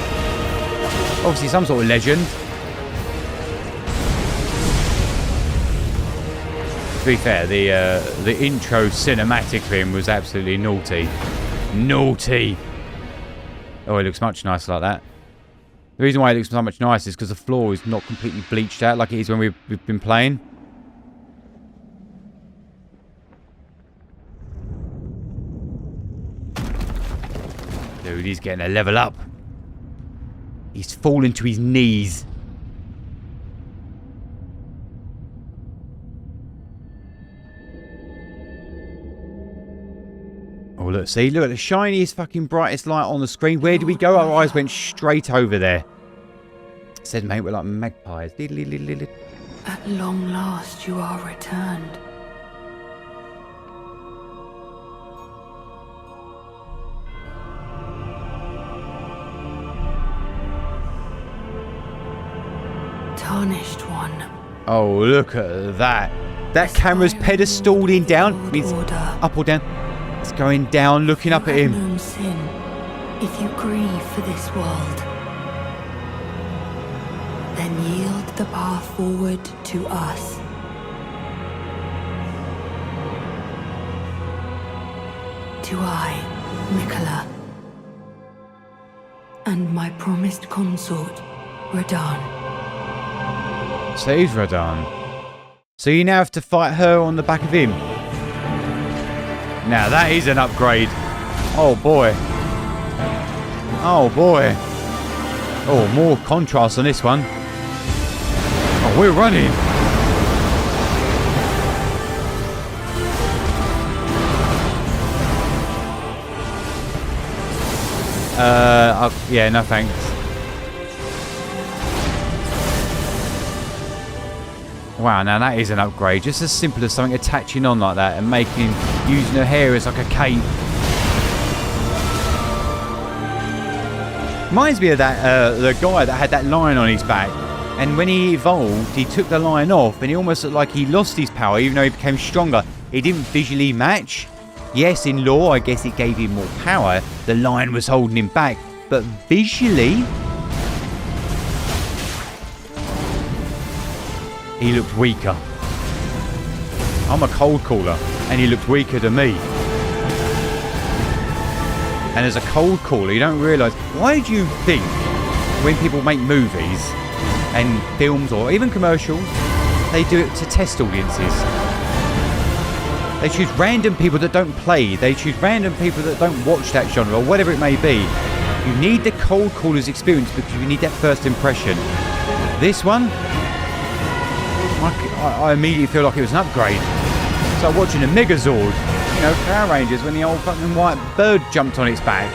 Obviously some sort of legend. To be fair, the intro cinematic for him was absolutely naughty. Naughty! Oh, it looks much nicer like that. The reason why it looks so much nicer is because the floor is not completely bleached out like it is when we've been playing. Dude, he's getting a level up. He's fallen to his knees. Oh, look, see? Look at the shiniest, fucking brightest light on the screen. Where do we go? Our eyes went straight over there. It said, mate, we're like magpies. At long last you are returned. Tarnished one. Oh, look at that. That camera's pedestaled in down. Means up or down. It's going down, looking up at him. Known sin, if you grieve for this world, then yield the path forward to us. To I, Mikola, and my promised consort, Radahn. Saves Radahn. So you now have to fight her on the back of him. Now that is an upgrade. Oh boy. Oh boy. Oh, more contrast on this one. Oh, we're running. Yeah, no thanks. Wow, now that is an upgrade. Just as simple as something attaching on like that and using her hair as like a cape. Reminds me of that the guy that had that lion on his back, and when he evolved, he took the lion off, and he almost looked like he lost his power, even though he became stronger. It didn't visually match. Yes, in lore, I guess it gave him more power. The lion was holding him back, but visually, he looked weaker. I'm a cold caller, and he looked weaker than me. And as a cold caller, you don't realise, why do you think when people make movies and films or even commercials, they do it to test audiences? They choose random people that don't play. They choose random people that don't watch that genre or whatever it may be. You need the cold caller's experience because you need that first impression. This one, I immediately feel like it was an upgrade. It's like watching a Megazord. You know, Power Rangers, when the old fucking white bird jumped on its back.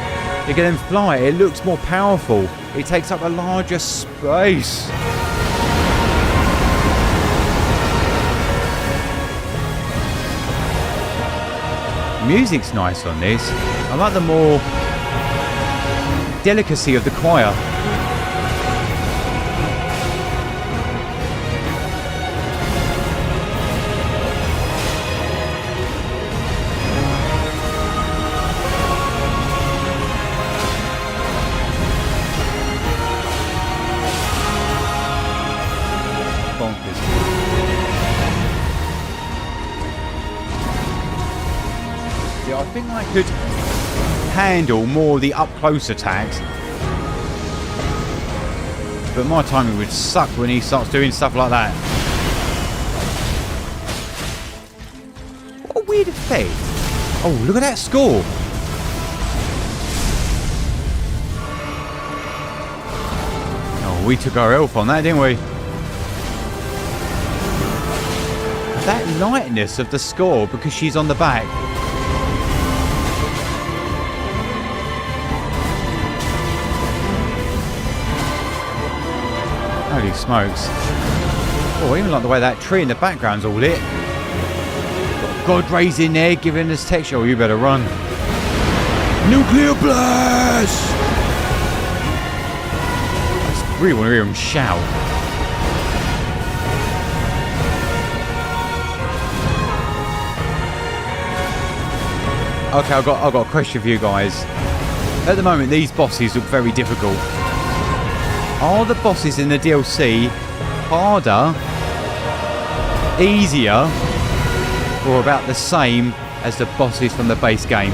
It can then fly. It looks more powerful. It takes up a larger space. Music's nice on this. I like the more delicacy of the choir. I think I could handle more of the up-close attacks, but my timing would suck when he starts doing stuff like that. What a weird effect. Oh, look at that score. Oh, we took our elf on that, didn't we? That lightness of the score because she's on the back. Holy smokes. Oh, even like the way that tree in the background's all lit. Got God rays in there giving us texture. Oh, you better run. Nuclear blast! I really want to hear him shout. Okay, I've got a question for you guys. At the moment, these bosses look very difficult. Are the bosses in the DLC harder, easier, or about the same as the bosses from the base game?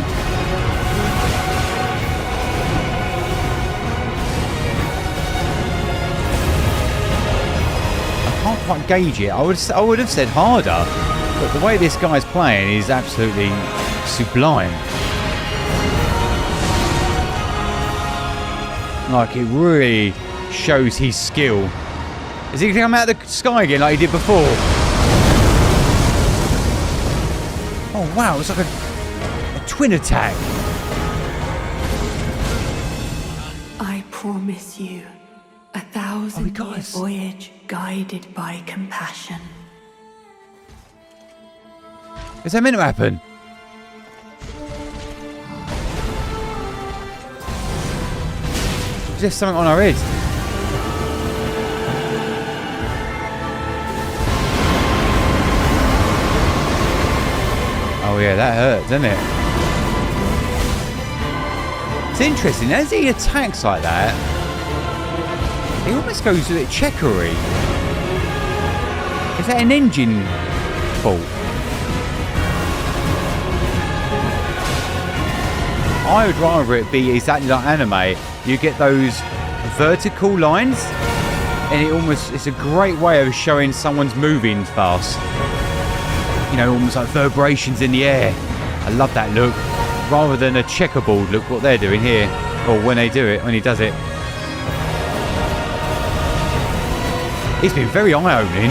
I can't quite gauge it. I would have said harder, but the way this guy's playing is absolutely sublime. Like, it really shows his skill. Is he going to come out of the sky again like he did before? Oh wow, it's like a twin attack. I promise you 1,000-year voyage guided by compassion. Is that meant to happen? Is there something on our head? Oh yeah, that hurt, doesn't it? It's interesting, as he attacks like that, he almost goes a bit checkery. Is that an engine fault? I would rather it be exactly like anime. You get those vertical lines, and it's a great way of showing someone's moving fast. You know, almost like vibrations in the air. I love that look. Rather than a checkerboard look, what they're doing here. Or when they do it, when he does it. It's been very eye-opening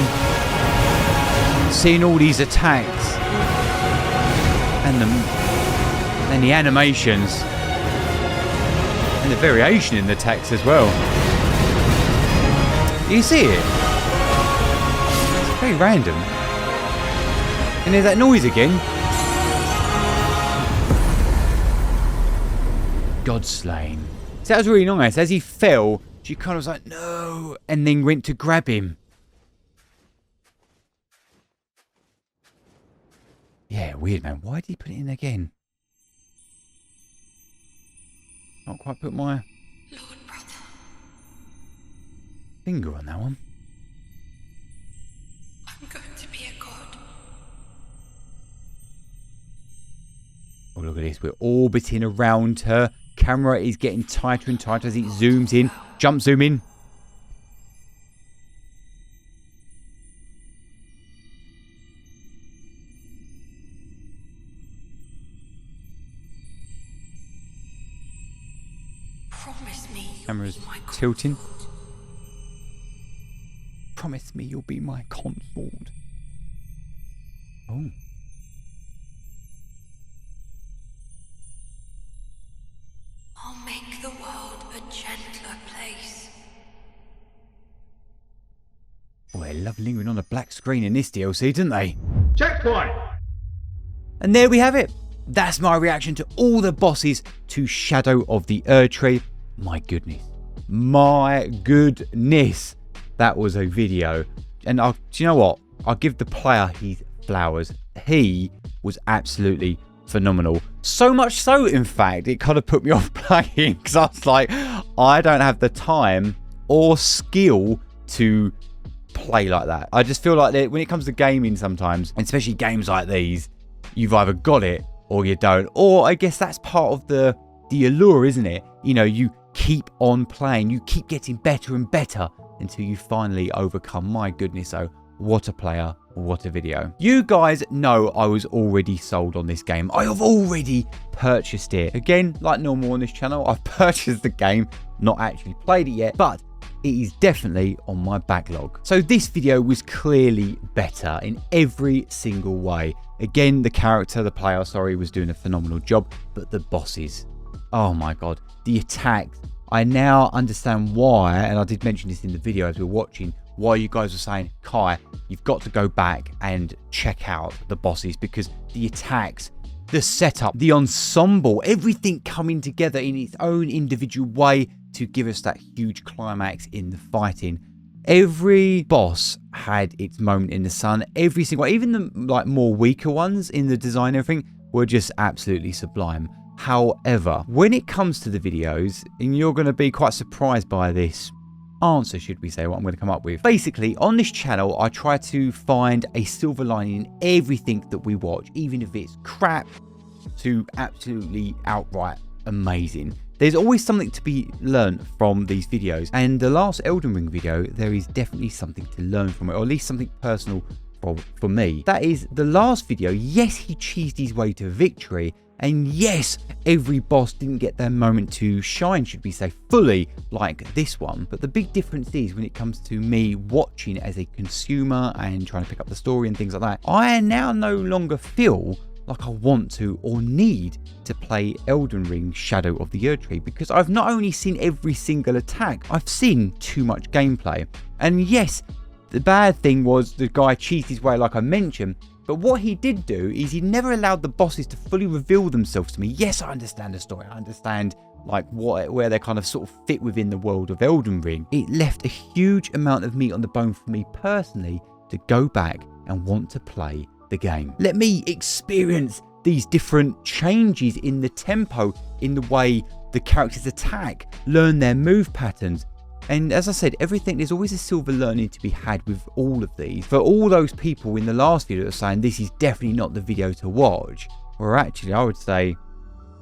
seeing all these attacks and the animations and the variation in the text as well. You see it? It's very random. And there's that noise again. God slain. So that was really nice. As he fell, she kind of was like, no, and then went to grab him. Yeah, weird, man. Why did he put it in again? Not quite put my finger on that one. I'm going to be a god. Oh, look at this. We're orbiting around her. Camera is getting tighter and tighter as it zooms in. Jump zoom in. Promise me you'll Camera's be my tilting. consort. Promise me you'll be my consort. Oh. I'll make the world a gentler place. Boy, they love lingering on a black screen in this DLC, didn't they? Checkpoint! And there we have it. That's my reaction to all the bosses to Shadow of the Erdtree. My goodness. My goodness. That was a video. And do you know what? I'll give the player his flowers. He was absolutely phenomenal. So much so, in fact, it kind of put me off playing because I was like, I don't have the time or skill to play like that. I just feel like that when it comes to gaming sometimes, especially games like these, you've either got it or you don't. Or I guess that's part of the allure, isn't it? You know, you keep on playing, you keep getting better and better until you finally overcome. My goodness, oh, what a player, what a video. You guys know I was already sold on this game. I have already purchased it. Again, like normal on this channel, I've purchased the game, not actually played it yet, but it is definitely on my backlog. So this video was clearly better in every single way. Again, the player, was doing a phenomenal job, but the bosses, oh my god, the attacks. I now understand why, and I did mention this in the video as we were watching, why you guys were saying, Kai, you've got to go back and check out the bosses, because the attacks, the setup, the ensemble, everything coming together in its own individual way to give us that huge climax in the fighting. Every boss had its moment in the sun. Every single, even the more weaker ones in the design and everything, were just absolutely sublime. However, when it comes to the videos, and you're going to be quite surprised by this answer, should we say, what I'm going to come up with. Basically, on this channel, I try to find a silver lining in everything that we watch, even if it's crap to absolutely outright amazing. There's always something to be learned from these videos, and the last Elden Ring video, there is definitely something to learn from it, or at least something personal for me. That is the last video. Yes, he cheesed his way to victory, and yes, every boss didn't get their moment to shine, should we say, fully like this one. But the big difference is when it comes to me watching as a consumer and trying to pick up the story and things like that, I now no longer feel like I want to or need to play Elden Ring Shadow of the Erdtree, because I've not only seen every single attack, I've seen too much gameplay. And yes, the bad thing was the guy cheated his way, like I mentioned, but what he did do is he never allowed the bosses to fully reveal themselves to me. Yes, I understand the story, I understand like where they kind of sort of fit within the world of Elden Ring. It left a huge amount of meat on the bone for me personally to go back and want to play the game. Let me experience these different changes in the tempo, in the way the characters attack, learn their move patterns. And as I said, everything, there's always a silver lining to be had with all of these. For all those people in the last video that were saying this is definitely not the video to watch, or actually I would say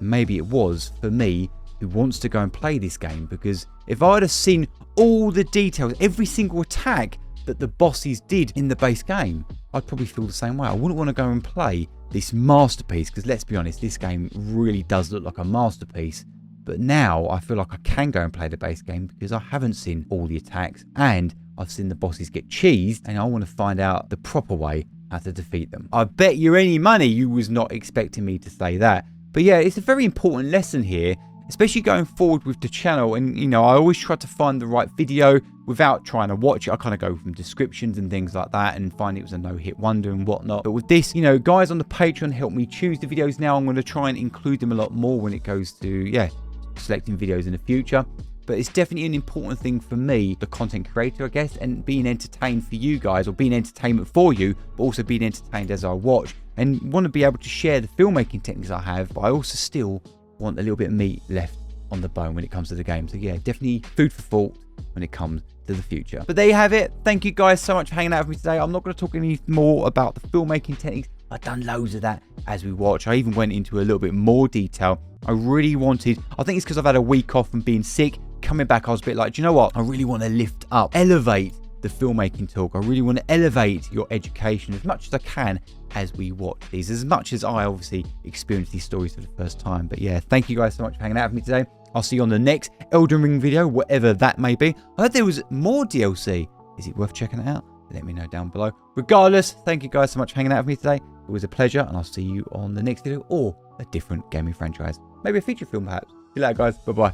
maybe it was for me who wants to go and play this game, because if I'd have seen all the details, every single attack that the bosses did in the base game, I'd probably feel the same way. I wouldn't want to go and play this masterpiece, because let's be honest, this game really does look like a masterpiece. But now I feel like I can go and play the base game because I haven't seen all the attacks, and I've seen the bosses get cheesed, and I want to find out the proper way how to defeat them. I bet you any money you was not expecting me to say that. But yeah, it's a very important lesson here, especially going forward with the channel. And you know, I always try to find the right video without trying to watch it. I kind of go from descriptions and things like that and find it was a no-hit wonder and whatnot. But with this, you know, guys on the Patreon help me choose the videos. Now I'm going to try and include them a lot more when it goes to, yeah, selecting videos in the future. But it's definitely an important thing for me, the content creator, I guess, and being entertained for you guys, or being entertainment for you, but also being entertained as I watch, and want to be able to share the filmmaking techniques I have, but I also still want a little bit of meat left on the bone when it comes to the game. So yeah, definitely food for thought when it comes to the future. But there you have it. Thank you guys so much for hanging out with me today. I'm not going to talk any more about the filmmaking techniques. I've done loads of that as we watch. I even went into a little bit more detail. I really wanted, I think it's because I've had a week off from being sick. Coming back, I was a bit like, do you know what? I really want to lift up, elevate the filmmaking talk. I really want to elevate your education as much as I can as we watch these, as much as I obviously experience these stories for the first time. But yeah, thank you guys so much for hanging out with me today. I'll see you on the next Elden Ring video, whatever that may be. I heard there was more DLC. Is it worth checking it out? Let me know down below. Regardless, thank you guys so much for hanging out with me today. It was a pleasure, and I'll see you on the next video or a different gaming franchise. Maybe a feature film, perhaps. See you later, guys. Bye-bye.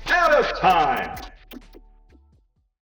Out of time!